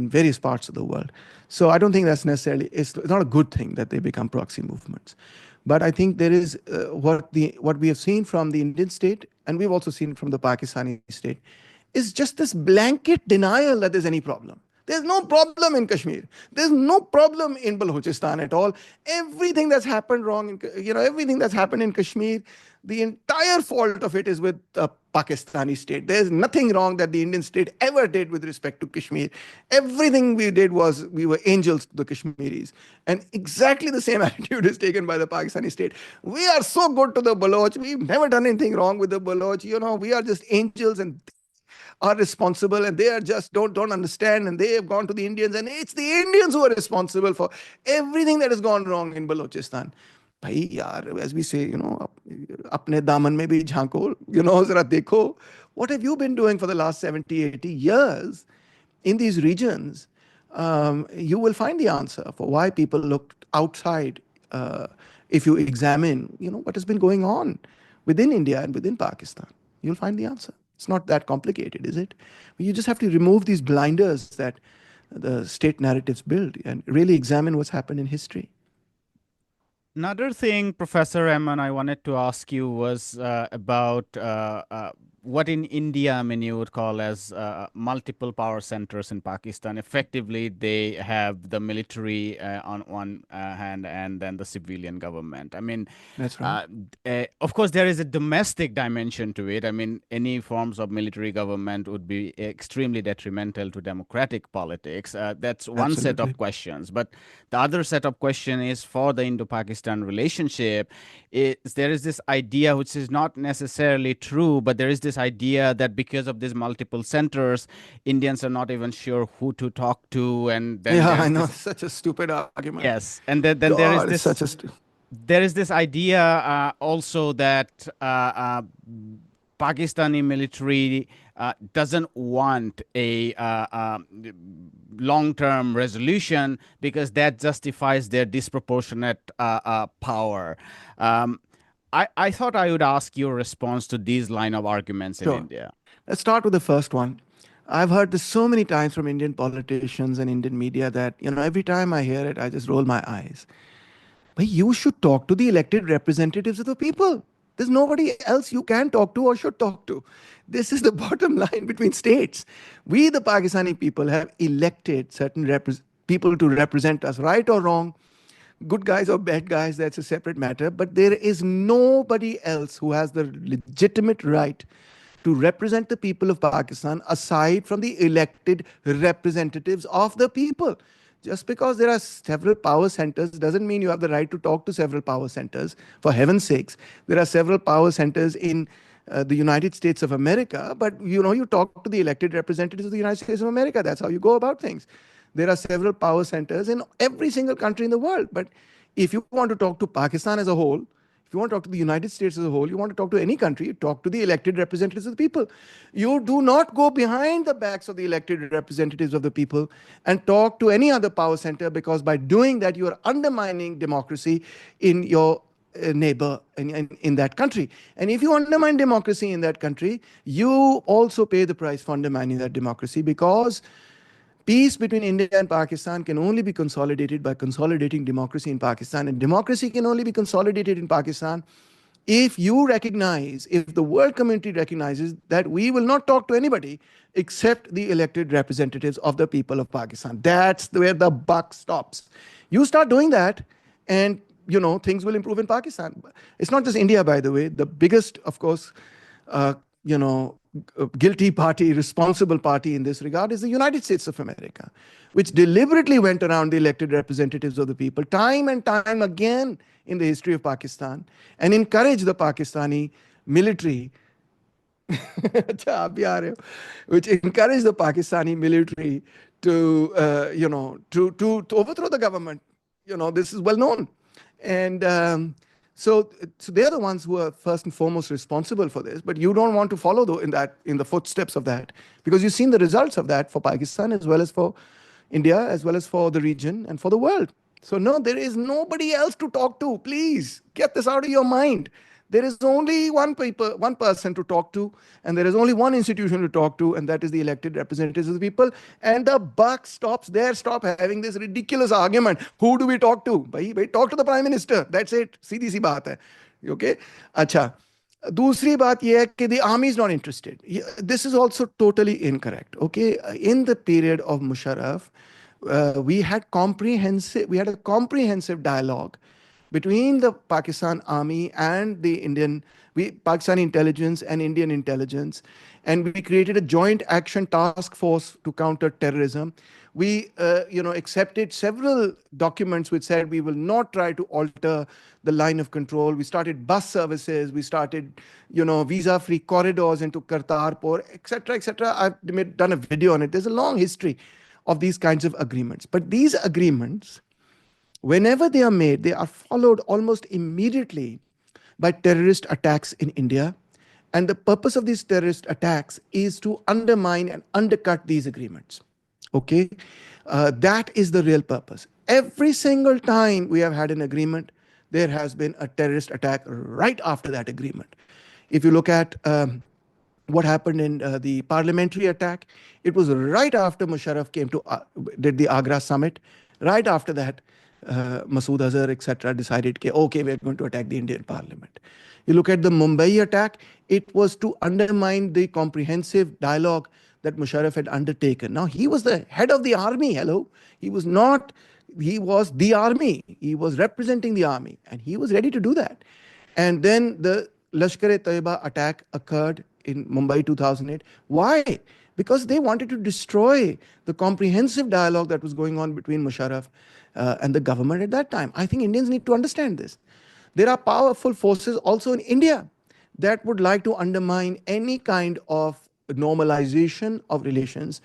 in various parts of the world. So I don't think that's necessarily, it's not a good thing that they become proxy movements. But I think there is what we have seen from the Indian state, and we've also seen from the Pakistani state, is just this blanket denial that there's any problem. There's no problem in Kashmir. There's no problem in Balochistan at all. Everything that's happened wrong, everything that's happened in Kashmir, the entire fault of it is with the Pakistani state. There's nothing wrong that the Indian state ever did with respect to Kashmir. Everything we did was we were angels to the Kashmiris. And exactly the same attitude is taken by the Pakistani state. We are so good to the Baloch. We've never done anything wrong with the Baloch. We are just angels, and are responsible, and they are just don't understand, and they have gone to the Indians, and it's the Indians who are responsible for everything that has gone wrong in Balochistan. भाई यार, as we say, अपने दामन में भी झांको, जरा देखो, what have you been doing for the last 70, 80 years in these regions? You will find the answer for why people looked outside. If you examine, what has been going on within India and within Pakistan, you'll find the answer. It's not that complicated, is it? You just have to remove these blinders that the state narratives build and really examine what's happened in history. Another thing, Professor Rahman, I wanted to ask you was about what in India, you would call as multiple power centers in Pakistan. Effectively, they have the military on one hand and then the civilian government. That's right. Of course, there is a domestic dimension to it. Any forms of military government would be extremely detrimental to democratic politics. That's one set Absolutely. of questions. But the other set of question is for the Indo-Pakistan relationship. There is this idea, which is not necessarily true, but there is this idea that because of these multiple centers, Indians are not even sure who to talk to, and then Yeah, there's I know. this. Such a stupid argument. Yes, and then there is God, it's this. such a There is this idea also that Pakistani military doesn't want a long-term resolution because that justifies their disproportionate power. I thought I would ask your response to these line of arguments in Sure. India. Let's start with the first one. I've heard this so many times from Indian politicians and Indian media that, every time I hear it, I just roll my eyes. But you should talk to the elected representatives of the people. There's nobody else you can talk to or should talk to. This is the bottom line between states. We, the Pakistani people, have elected certain people to represent us, right or wrong, good guys or bad guys, that's a separate matter. But there is nobody else who has the legitimate right to represent the people of Pakistan aside from the elected representatives of the people. Just because there are several power centers doesn't mean you have the right to talk to several power centers. For heaven's sakes, there are several power centers in the United States of America, but you talk to the elected representatives of the United States of America. That's how you go about things. There are several power centers in every single country in the world. But if you want to talk to Pakistan as a whole, if you want to talk to the United States as a whole, you want to talk to any country, talk to the elected representatives of the people. You do not go behind the backs of the elected representatives of the people and talk to any other power center, because by doing that, you are undermining democracy in your neighbor in that country. And if you undermine democracy in that country, you also pay the price for undermining that democracy, because peace between India and Pakistan can only be consolidated by consolidating democracy in Pakistan. And democracy can only be consolidated in Pakistan if the world community recognizes that we will not talk to anybody except the elected representatives of the people of Pakistan. That's where the buck stops. You start doing that, and things will improve in Pakistan. It's not just India, by the way. The biggest, of course, guilty party, responsible party in this regard is the United States of America, which deliberately went around the elected representatives of the people time and time again in the history of Pakistan and encouraged the Pakistani military, which encouraged the Pakistani military to, to overthrow the government. This is well known. And so they're the ones who are first and foremost responsible for this. But you don't want to follow in the footsteps of that, because you've seen the results of that for Pakistan as well as for India as well as for the region and for the world. So, no, there is nobody else to talk to. Please get this out of your mind. There is only one person to talk to, and there is only one institution to talk to, and that is the elected representatives of the people. And the buck stops there. Stop having this ridiculous argument. Who do we talk to? Bhai, talk to the Prime Minister. That's it. सीधी सी बात है. Okay? अच्छा. दूसरी बात यह है कि the army is not interested. This is also totally incorrect. Okay, in the period of Musharraf, we had a comprehensive dialogue between the Pakistan army and the Pakistani intelligence and Indian intelligence, and we created a joint action task force to counter terrorism. We, accepted several documents which said we will not try to alter the line of control. We started bus services. We started, visa-free corridors into Kartarpur, etc., etc. I've done a video on it. There's a long history of these kinds of agreements. But these agreements, whenever they are made, they are followed almost immediately by terrorist attacks in India. And the purpose of these terrorist attacks is to undermine and undercut these agreements. Okay? That is the real purpose. Every single time we have had an agreement, there has been a terrorist attack right after that agreement. If you look at what happened in the parliamentary attack, it was right after Musharraf did the Agra summit. Right after that, Masood Azhar, etc., decided, okay, we're going to attack the Indian parliament. You look at the Mumbai attack, it was to undermine the comprehensive dialogue that Musharraf had undertaken. Now, he was the head of the army, hello. He was the army. He was representing the army, and he was ready to do that. And then the Lashkar-e-Taiba attack occurred in Mumbai 2008. Why? Because they wanted to destroy the comprehensive dialogue that was going on between Musharraf and the government at that time. I think Indians need to understand this. There are powerful forces also in India that would like to undermine any kind of normalization of relations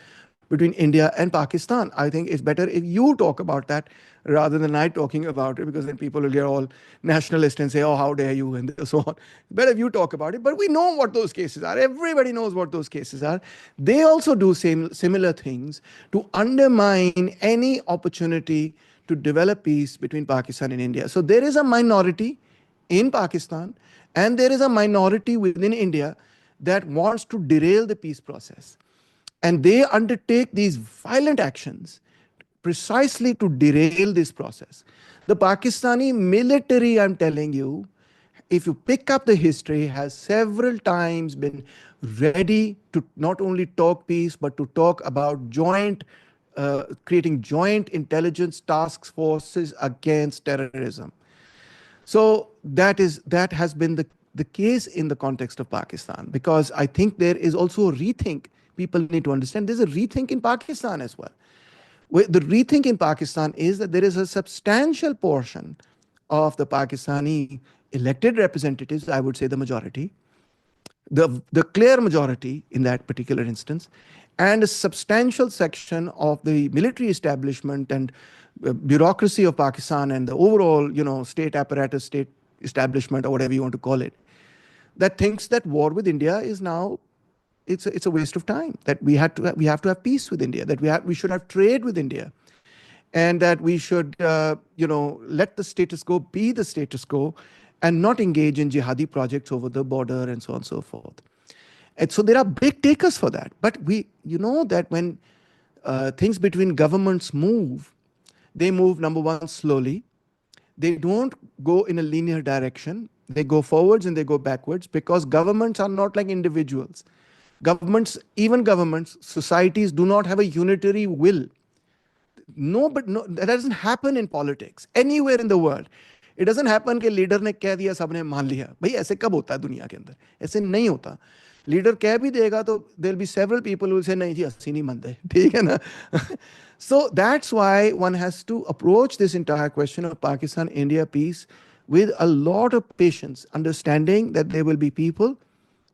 between India and Pakistan. I think it's better if you talk about that rather than I talking about it, because then people will get all nationalist and say, oh, how dare you, and so on. Better if you talk about it. But we know what those cases are. Everybody knows what those cases are. They also do similar things to undermine any opportunity to develop peace between Pakistan and India. So there is a minority in Pakistan and there is a minority within India that wants to derail the peace process. And they undertake these violent actions precisely to derail this process. The Pakistani military, I'm telling you, if you pick up the history, has several times been ready to not only talk peace, but to talk about creating joint intelligence task forces against terrorism. So that has been the case in the context of Pakistan, because I think there is also a rethink. People need to understand there's a rethink in Pakistan as well. The rethink in Pakistan is that there is a substantial portion of the Pakistani elected representatives, I would say the majority, the clear majority in that particular instance, and a substantial section of the military establishment and bureaucracy of Pakistan and the overall, state apparatus, state establishment, or whatever you want to call it, that thinks that war with India is now it's a waste of time. That we have to have peace with India. That we should have trade with India, and that we should let the status quo be the status quo, and not engage in jihadi projects over the border and so on and so forth. And so there are big takers for that. But that when things between governments move, they move, number one, slowly. They don't go in a linear direction. They go forwards and they go backwards, because governments are not like individuals. Even governments, societies do not have a unitary will. No, that doesn't happen in politics anywhere in the world. It doesn't happen कि leader ने कह दिया सबने मान लिया. भाई ऐसे कब होता है दुनिया के अंदर? ऐसे नहीं होता. लीडर कह भी देगा तो there will be several people who will say नहीं जी अस्सी नहीं मानते. ठीक है ना? So that's why one has to approach this entire question of Pakistan-India peace with a lot of patience, understanding that there will be people.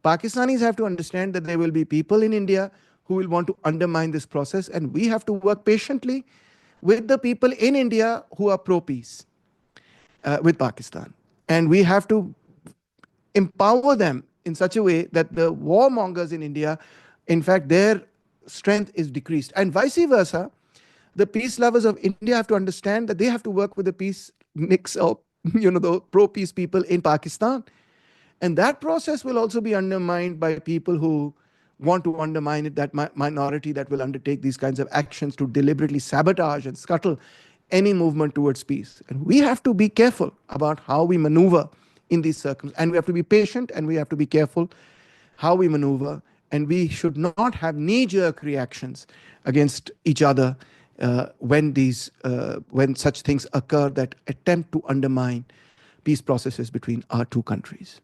Pakistanis have to understand that there will be people in India who will want to undermine this process, and we have to work patiently with the people in India who are pro-peace with Pakistan. And we have to empower them in such a way that the warmongers in India, in fact, their strength is decreased. And vice versa, The peace lovers of India have to understand that they have to work with the peace mix of, the pro-peace people in Pakistan. And that process will also be undermined by people who want to undermine it, that minority that will undertake these kinds of actions to deliberately sabotage and scuttle any movement towards peace. And we have to be careful about how we maneuver in these circumstances. And we have to be patient and we have to be careful how we maneuver. And we should not have knee jerk reactions against each other when such things occur that attempt to undermine peace processes between our two countries.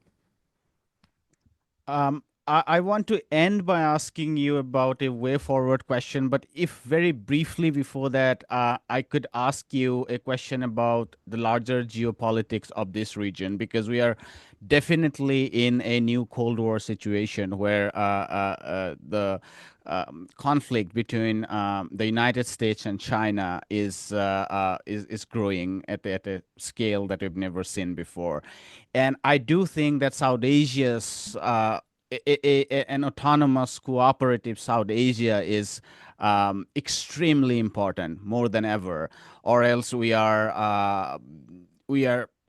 I want to end by asking you about a way forward question, but if very briefly before that, I could ask you a question about the larger geopolitics of this region, because we are definitely in a new Cold War situation where the conflict between the United States and China is growing at a scale that we've never seen before, and I do think that South Asia's an autonomous, cooperative South Asia is extremely important, more than ever, or else we are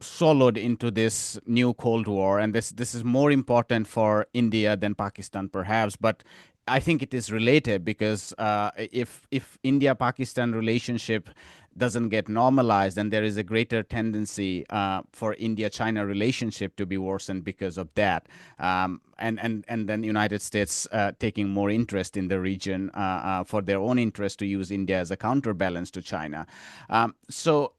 swallowed into this new Cold War, and this is more important for India than Pakistan, perhaps, but. I think it is related because if India-Pakistan relationship doesn't get normalized, then there is a greater tendency for India-China relationship to be worsened because of that, and then United States taking more interest in the region for their own interest to use India as a counterbalance to China. So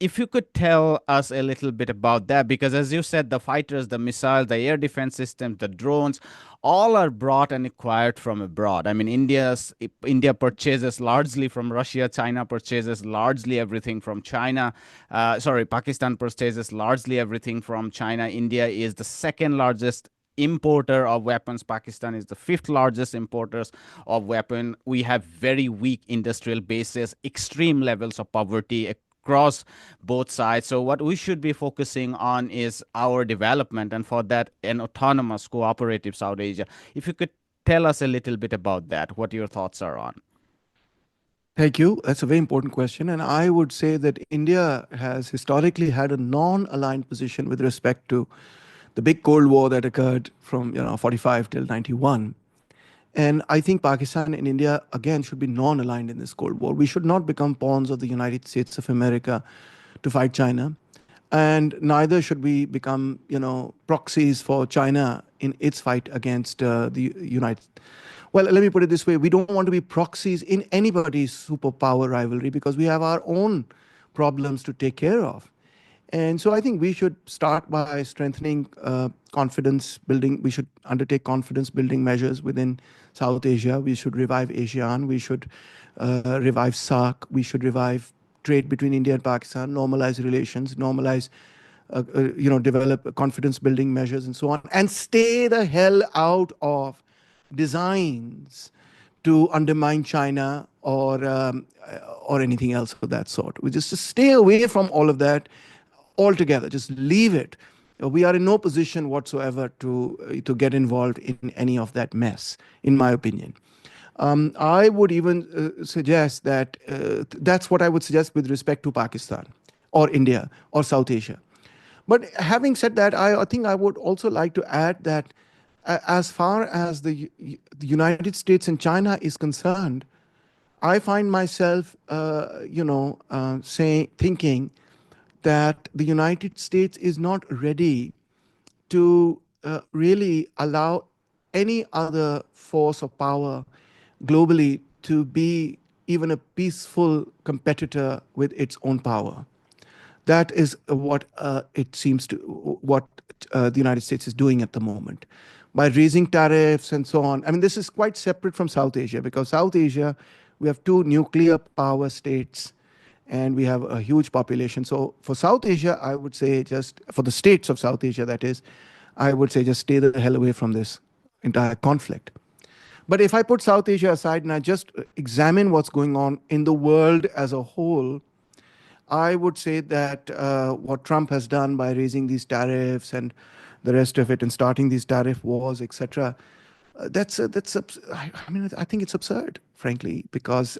if you could tell us a little bit about that, because as you said, the fighters, the missiles, the air defense systems, the drones, all are brought and acquired from abroad. I mean, India purchases largely from Russia. China purchases largely everything from China. Pakistan purchases largely everything from China. India is the second largest importer of weapons. Pakistan is the fifth largest importers of weapon. We have very weak industrial bases, extreme levels of poverty across both sides. So what we should be focusing on is our development, and for that, an autonomous, cooperative South Asia. If you could tell us a little bit about that, what your thoughts are on. Thank you. That's a very important question. And I would say that India has historically had a non aligned position with respect to the big Cold War that occurred from 45 till 91. And I think Pakistan and India, again, should be non aligned in this Cold War. We should not become pawns of the United States of America to fight China. And neither should we become, proxies for China in its fight against the United. Well, let me put it this way: we don't want to be proxies in anybody's superpower rivalry because we have our own problems to take care of. And so I think we should start by strengthening confidence building. We should undertake confidence building measures within South Asia. We should revive ASEAN. We should revive SAARC. We should revive trade between India and Pakistan, normalize relations, normalize, develop confidence building measures and so on, and stay the hell out of designs to undermine China or anything else of that sort. We just stay away from all of that altogether. Just leave it. We are in no position whatsoever to get involved in any of that mess, in my opinion. I would even suggest that that's what I would suggest with respect to Pakistan or India or South Asia. But having said that, I think I would also like to add that as far as the United States and China is concerned, I find myself, thinking that the United States is not ready to really allow any other force of power globally to be even a peaceful competitor with its own power. That is what it seems to what the United States is doing at the moment by raising tariffs and so on. I mean, this is quite separate from South Asia because South Asia, we have two nuclear power states and we have a huge population. So for South Asia, I would say just for the states of South Asia, that is, I would say just stay the hell away from this entire conflict. But if I put South Asia aside and I just examine what's going on in the world as a whole, I would say that what Trump has done by raising these tariffs and the rest of it and starting these tariff wars, etc., I mean, I think it's absurd, frankly, because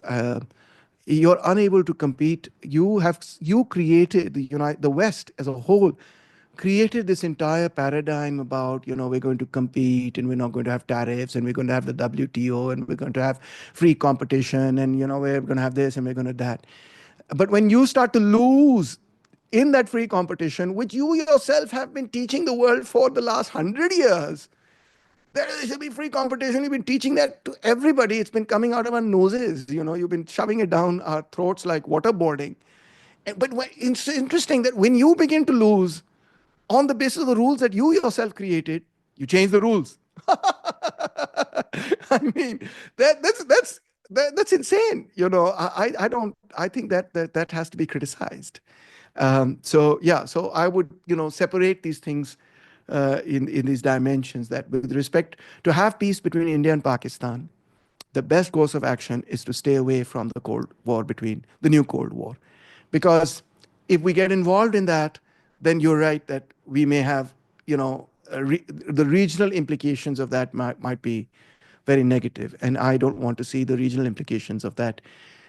You're unable to compete. You created the West as a whole created this entire paradigm about, we're going to compete and we're not going to have tariffs and we're going to have the WTO and we're going to have free competition and, we're going to have this and we're going to that. But when you start to lose in that free competition, which you yourself have been teaching the world for the last 100 years, there should be free competition. You've been teaching that to everybody. It's been coming out of our noses. You've been shoving it down our throats like waterboarding. But it's interesting that when you begin to lose on the basis of the rules that you yourself created, you change the rules. I mean, that's insane. I don't. I think that has to be criticized. So yeah, so I would separate these things in these dimensions. That with respect to have peace between India and Pakistan, the best course of action is to stay away from the Cold War between the new Cold War, because if we get involved in that, then you're right that we may have the regional implications of that might be very negative, and I don't want to see the regional implications of that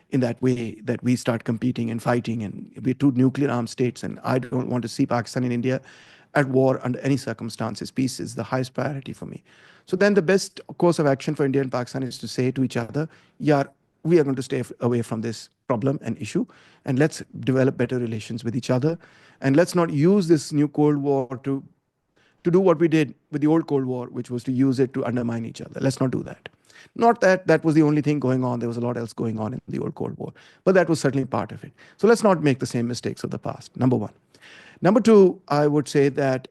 in that way, that we start competing and fighting and we're two nuclear armed states, and I don't want to see Pakistan and India at war under any circumstances. Peace is the highest priority for me. So then the best course of action for India and Pakistan is to say to each other, yeah, we are going to stay away from this problem and issue, and let's develop better relations with each other, and let's not use this new Cold War to do what we did with the old Cold War, which was to use it to undermine each other. Let's not do that. Not that that was the only thing going on. There was a lot else going on in the old Cold War, but that was certainly part of it. So let's not make the same mistakes of the past. Number one. Number two, I would say that,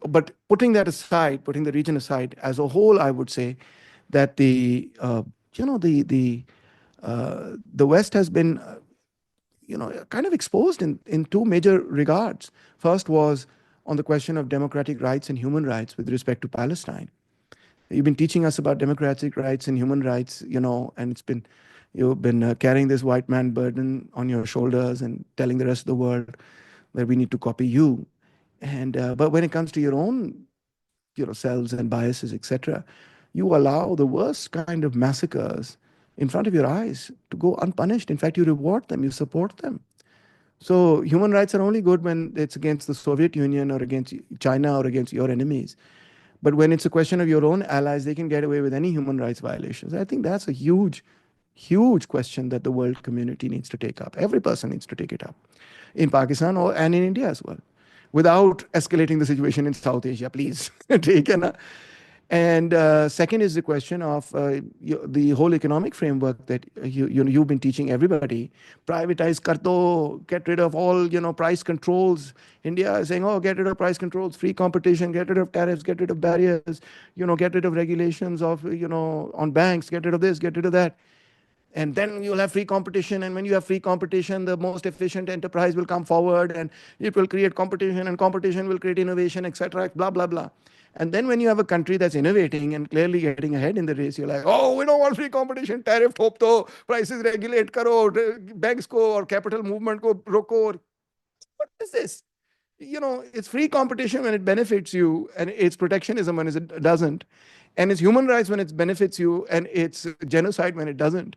but putting that aside, putting the region aside, as a whole, I would say that the West has been kind of exposed in two major regards. First was on the question of democratic rights and human rights with respect to Palestine. You've been teaching us about democratic rights and human rights, and you've been carrying this white man burden on your shoulders and telling the rest of the world that we need to copy you. And but when it comes to your own, selves and biases, etc., you allow the worst kind of massacres in front of your eyes to go unpunished. In fact, you reward them, you support them. So human rights are only good when it's against the Soviet Union or against China or against your enemies. But when it's a question of your own allies, they can get away with any human rights violations. I think that's a huge, huge question that the world community needs to take up. Every person needs to take it up in Pakistan and in India as well, without escalating the situation in South Asia, please. Take it. And second is the question of the whole economic framework that you've been teaching everybody. Privatize kar do, get rid of all price controls. India is saying, oh, get rid of price controls, free competition, get rid of tariffs, get rid of barriers, get rid of regulations of on banks, get rid of this, get rid of that. And then you'll have free competition, and when you have free competition, the most efficient enterprise will come forward, and it will create competition, and competition will create innovation, etc. Blah blah blah. And then when you have a country that's innovating and clearly getting ahead in the race, you're like, oh, we don't want free competition, tariff hope to, prices regulate karo, banks ko or capital movement ko roko. What is this? It's free competition when it benefits you, and it's protectionism when it doesn't, and it's human rights when it benefits you, and it's genocide when it doesn't.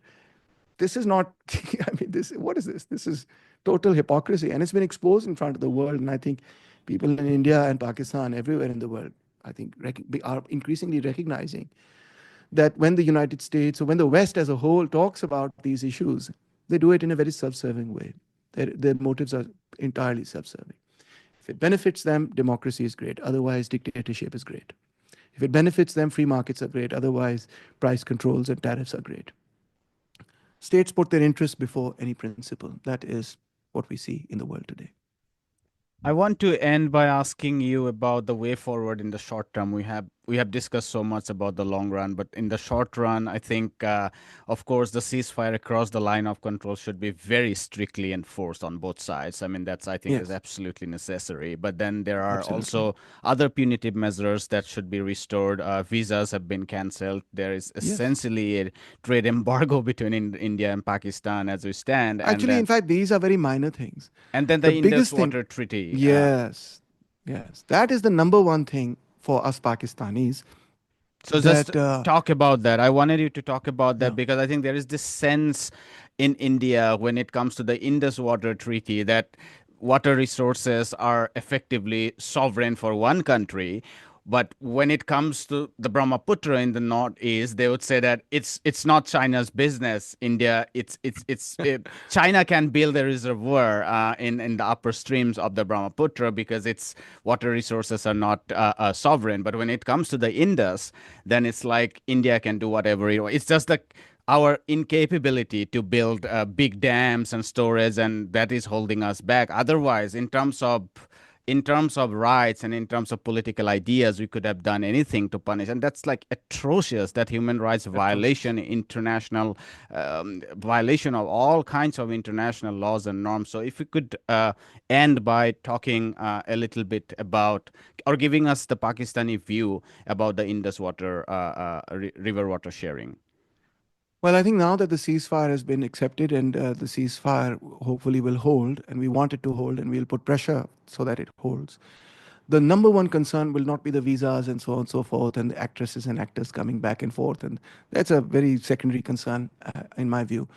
This is not, I mean, what is this? This is total hypocrisy, and it's been exposed in front of the world. And I think people in India and Pakistan, everywhere in the world, I think are increasingly recognizing that when the United States or when the West as a whole talks about these issues, they do it in a very self-serving way. Their motives are entirely self-serving. If it benefits them, democracy is great. Otherwise, dictatorship is great. If it benefits them, free markets are great. Otherwise, price controls and tariffs are great. States put their interests before any principle. That is what we see in the world today. I want to end by asking you about the way forward in the short term. We have discussed so much about the long run, but in the short run, I think, of course, the ceasefire across the line of control should be very strictly enforced on both sides. I mean, that's, I think, is Yes, absolutely necessary. But then there are absolutely. also other punitive measures that should be restored. Visas have been cancelled. There is Yes. essentially a trade embargo between India and Pakistan as we stand, Actually, in fact, these are very minor things. and then The the Indus biggest thing, Water Treaty. yes, yes, that is the number one thing for us Pakistanis. So just That, talk about that. I wanted you to talk about that yeah, because I think there is this sense in India when it comes to the Indus Water Treaty, that water resources are effectively sovereign for one country. But when it comes to the Brahmaputra in the northeast, they would say that it's not China's business. India, China can build a reservoir in the upper streams of the Brahmaputra because its water resources are not sovereign. But when it comes to the Indus, then it's like India can do whatever it wants. It's just like our incapability to build big dams and storage, and that is holding us back. Otherwise, in terms of rights and in terms of political ideas, we could have done anything to punish, and that's like atrocious. That human rights Atrocious. violation, international violation of all kinds of international laws and norms. So, if we could end by talking a little bit about, or giving us the Pakistani view about the Indus water river water sharing. Well, I think now that the ceasefire has been accepted and the ceasefire hopefully will hold, and we want it to hold, and we'll put pressure so that it holds. The number one concern will not be the visas and so on and so forth, and the actresses and actors coming back and forth, and that's a very secondary concern in my view.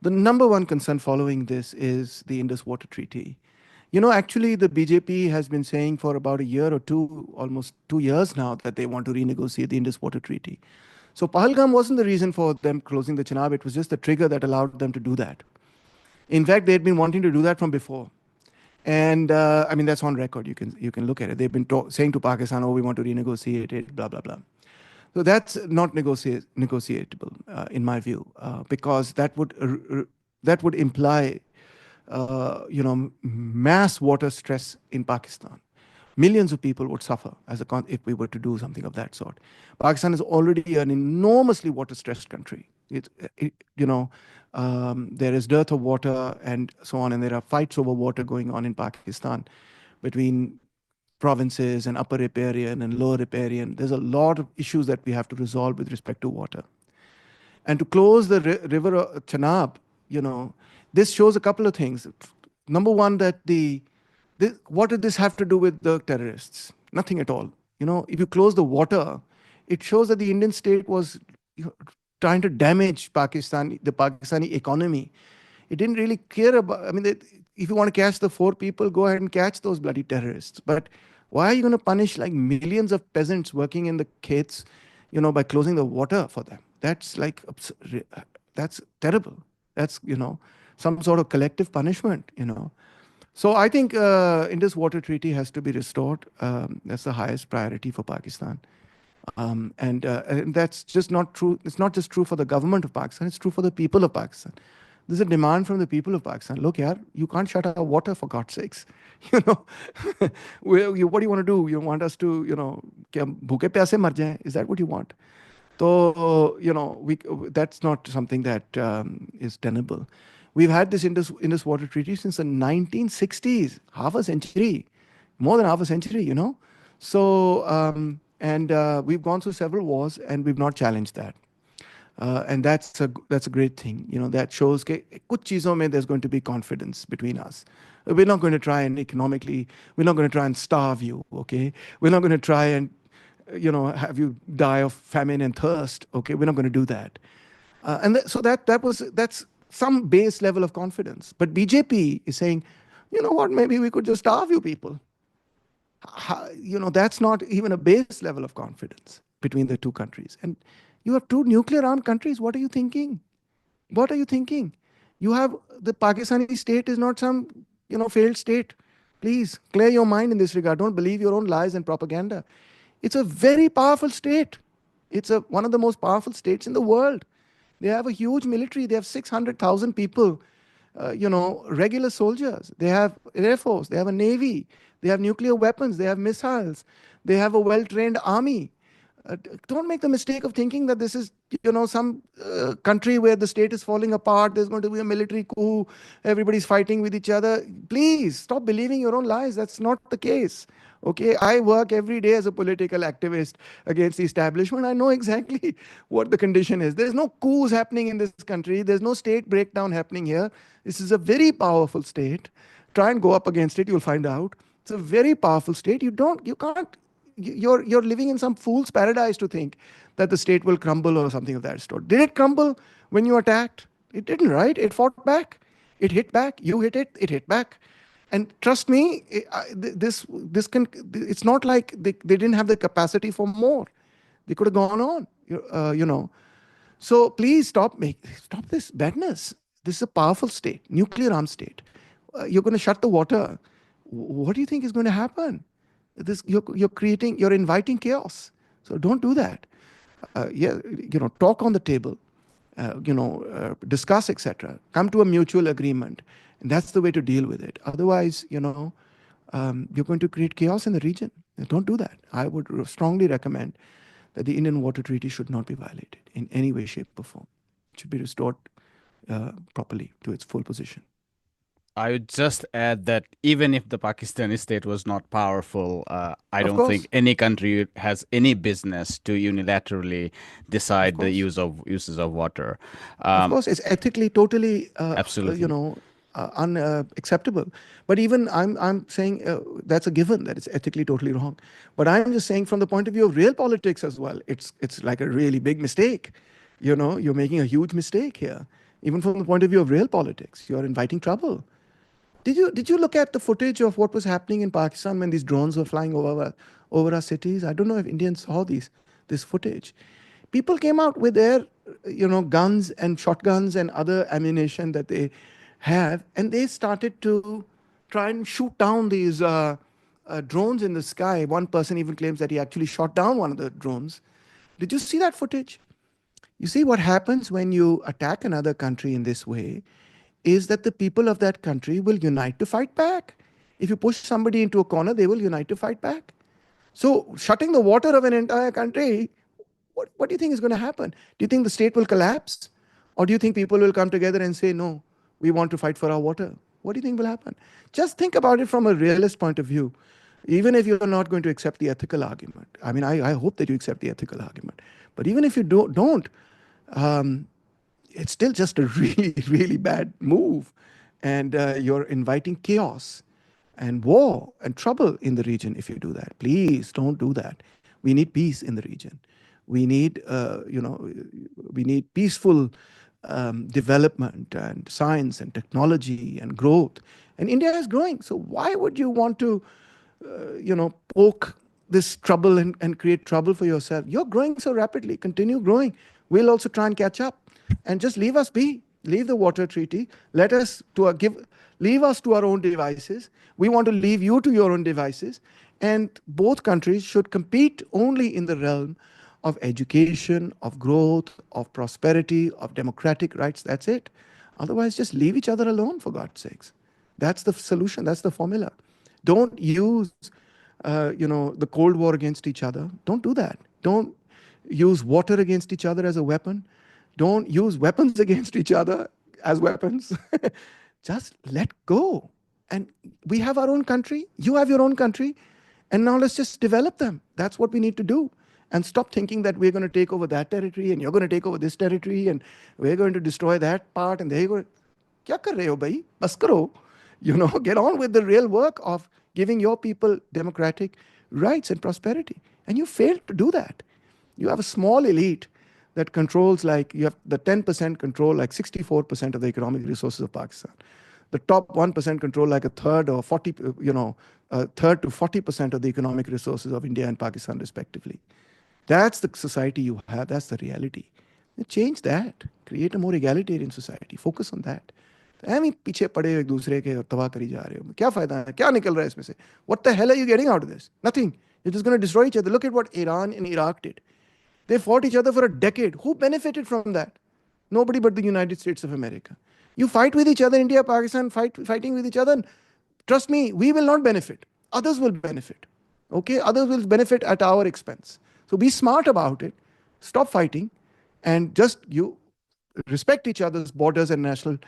The number one concern following this is the Indus Water Treaty. Actually, the BJP has been saying for about a year or two, almost 2 years now, that they want to renegotiate the Indus Water Treaty. So Pahalgam wasn't the reason for them closing the Chenab. It was just the trigger that allowed them to do that. In fact, they had been wanting to do that from before. And I mean, that's on record. You can look at it. They've been saying to Pakistan, "Oh, we want to renegotiate it," blah blah blah. So that's not negotiable, in my view, because that would imply, mass water stress in Pakistan. Millions of people would suffer if we were to do something of that sort. Pakistan is already an enormously water-stressed country. There is dearth of water and so on, and there are fights over water going on in Pakistan between provinces and upper riparian and lower riparian. There's a lot of issues that we have to resolve with respect to water. And to close the river Chenab, this shows a couple of things. Number one, that what did this have to do with the terrorists? Nothing at all. If you close the water, it shows that the Indian state was trying to damage the Pakistani economy. It didn't really care about. I mean, if you want to catch the 4 people, go ahead and catch those bloody terrorists. But why are you going to punish like millions of peasants working in the khates, by closing the water for them? That's like that's terrible. That's some sort of collective punishment. So I think Indus Water Treaty has to be restored. That's the highest priority for Pakistan. And that's just not true. It's not just true for the government of Pakistan. It's true for the people of Pakistan. There's a demand from the people of Pakistan. Look, yaar, you can't shut our water for God's sakes. You know, what do you want to do? You want us to, क्या भूखे प्यासे मर जाएं? Is that what you want? So, that's not something that is tenable. We've had this Indus Water Treaty since the 1960s, half a century, more than half a century. So, we've gone through several wars and we've not challenged that. And that's a great thing. That shows that kuch cheezon mein there's going to be confidence between us. We're not going to try and economically, we're not going to try and starve you, okay? We're not going to try and, have you die of famine and thirst, okay? We're not going to do that. So that's some base level of confidence. But BJP is saying, you know what, maybe we could just starve you people. That's not even a base level of confidence between the two countries. And you have two nuclear armed countries. What are you thinking? What are you thinking? You have the Pakistani state is not some, failed state. Please clear your mind in this regard. Don't believe your own lies and propaganda. It's a very powerful state. It's one of the most powerful states in the world. They have a huge military. They have 600,000 people, regular soldiers. They have Air Force. They have a Navy. They have nuclear weapons. They have missiles. They have a well-trained army. Don't make the mistake of thinking that this is, some country where the state is falling apart. There's going to be a military coup. Everybody's fighting with each other. Please stop believing your own lies. That's not the case. Okay, I work every day as a political activist against the establishment. I know exactly what the condition is. There's no coups happening in this country. There's no state breakdown happening here. This is a very powerful state. Try and go up against it. You'll find out. It's a very powerful state. You're living in some fool's paradise to think that the state will crumble or something of that sort. Did it crumble when you attacked? It didn't, right? It fought back. It hit back. You hit it. It hit back. And trust me, this can. It's not like they didn't have the capacity for more. They could have gone on. You know. So please stop this madness. This is a powerful state, nuclear armed state. You're going to shut the water. What do you think is going to happen? This you're inviting chaos. So don't do that. Yeah, talk on the table. Discuss, etc. Come to a mutual agreement, and that's the way to deal with it. Otherwise, you're going to create chaos in the region. Don't do that. I would strongly recommend that the Indian Water Treaty should not be violated in any way, shape, or form. It should be restored properly to its full position. I would just add that even if the Pakistani state was not powerful, I Of don't think course, any country has any business to unilaterally of decide the course. uses of water. Of Um, course, it's ethically totally, Absolutely. unacceptable. But even I'm saying that's a given that it's ethically totally wrong. But I'm just saying from the point of view of real politics as well, it's like a really big mistake. You're making a huge mistake here. Even from the point of view of real politics, you're inviting trouble. Did you look at the footage of what was happening in Pakistan when these drones were flying over our cities? I don't know if Indians saw this footage. People came out with their guns and shotguns and other ammunition that they have, and they started to try and shoot down these drones in the sky. One person even claims that he actually shot down one of the drones. Did you see that footage? You see, what happens when you attack another country in this way is that the people of that country will unite to fight back. If you push somebody into a corner, they will unite to fight back. So, shutting the water of an entire country, what do you think is going to happen? Do you think the state will collapse? Or do you think people will come together and say, no, we want to fight for our water? What do you think will happen? Just think about it from a realist point of view. Even if you're not going to accept the ethical argument, I mean, I hope that you accept the ethical argument. But even if you don't, um, it's still just a really, really bad move. And you're inviting chaos and war and trouble in the region if you do that. Please don't do that. We need peace in the region. We need, we need peaceful development and science and technology and growth. And India is growing. So why would you want to, poke this trouble and create trouble for yourself? You're growing so rapidly. Continue growing. We'll also try and catch up, and just leave us be. Leave the water treaty. Let us to leave us to our own devices. We want to leave you to your own devices. And both countries should compete only in the realm of education, of growth, of prosperity, of democratic rights. That's it. Otherwise, just leave each other alone, for God's sakes. That's the solution. That's the formula. Don't use, the Cold War against each other. Don't do that. Don't use water against each other as a weapon. Don't use weapons against each other as weapons. Just let go. And we have our own country. You have your own country. And now let's just develop them. That's what we need to do. And stop thinking that we're going to take over that territory and you're going to take over this territory and we're going to destroy that part and they're going to. Kya kar rahe ho bhai? Bas karo. Get on with the real work of giving your people democratic rights and prosperity. And you failed to do that. You have a small elite that controls, like, you have the 10% control like 64% of the economic resources of Pakistan. The top 1% control like a third or 40, a third to 40% of the economic resources of India and Pakistan, respectively. That's the society you have. That's the reality. Change that. Create a more egalitarian society. Focus on that. Um पीछे पड़े एक दूसरे के और तबाह करी जा रहे हो. क्या फायदा है? क्या निकल रहा है इसमें से? What the hell are you getting out of this? Nothing. You're just going to destroy each other. Look at what Iran and Iraq did. They fought each other for a decade. Who benefited from that? Nobody but the United States of America. You fight with each other, India, Pakistan, fighting with each other. Trust me, we will not benefit. Others will benefit. Okay? Others will benefit at our expense. So be smart about it. Stop fighting and just you respect each other's borders and national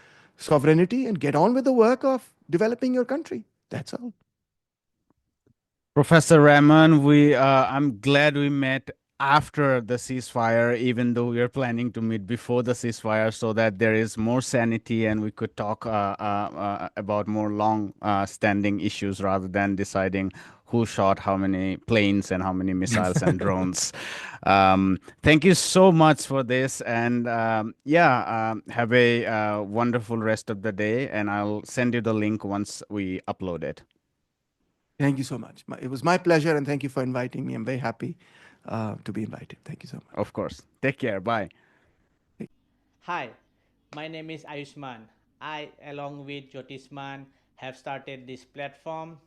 sovereignty and get on with the work of developing your country. That's all. Professor Rahman, I'm glad we met after the ceasefire, even though we are planning to meet before the ceasefire, so that there is more sanity and we could talk about more long standing issues rather than deciding who shot how many planes and how many missiles and drones. Thank you so much for this. And yeah, have a wonderful rest of the day. And I'll send you the link once we upload it. Thank you so much. It was my pleasure, and thank you for inviting me. I'm very happy to be invited. Thank you so much. Of course. Take care. Bye. Take Hi, my name is Ayushman. I, along with Jyotisman, have started this platform.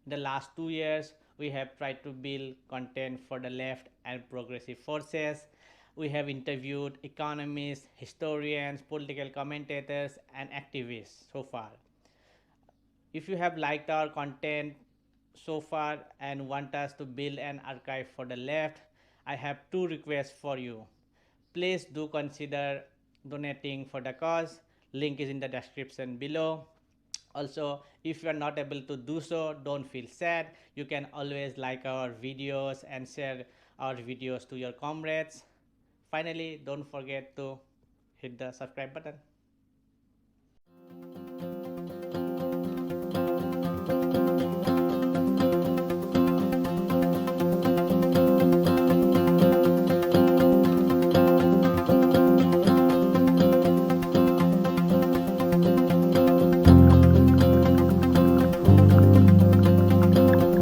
In the last 2 years, we have tried to build content for the left and progressive forces. We have interviewed economists, historians, political commentators, and activists so far. If you have liked our content so far and want us to build an archive for the left, I have two requests for you. Please do consider donating for the cause. Link is in the description below. Also, if you are not able to do so, don't feel sad. You can always like our videos and share our videos to your comrades. Finally, don't forget to hit the subscribe button.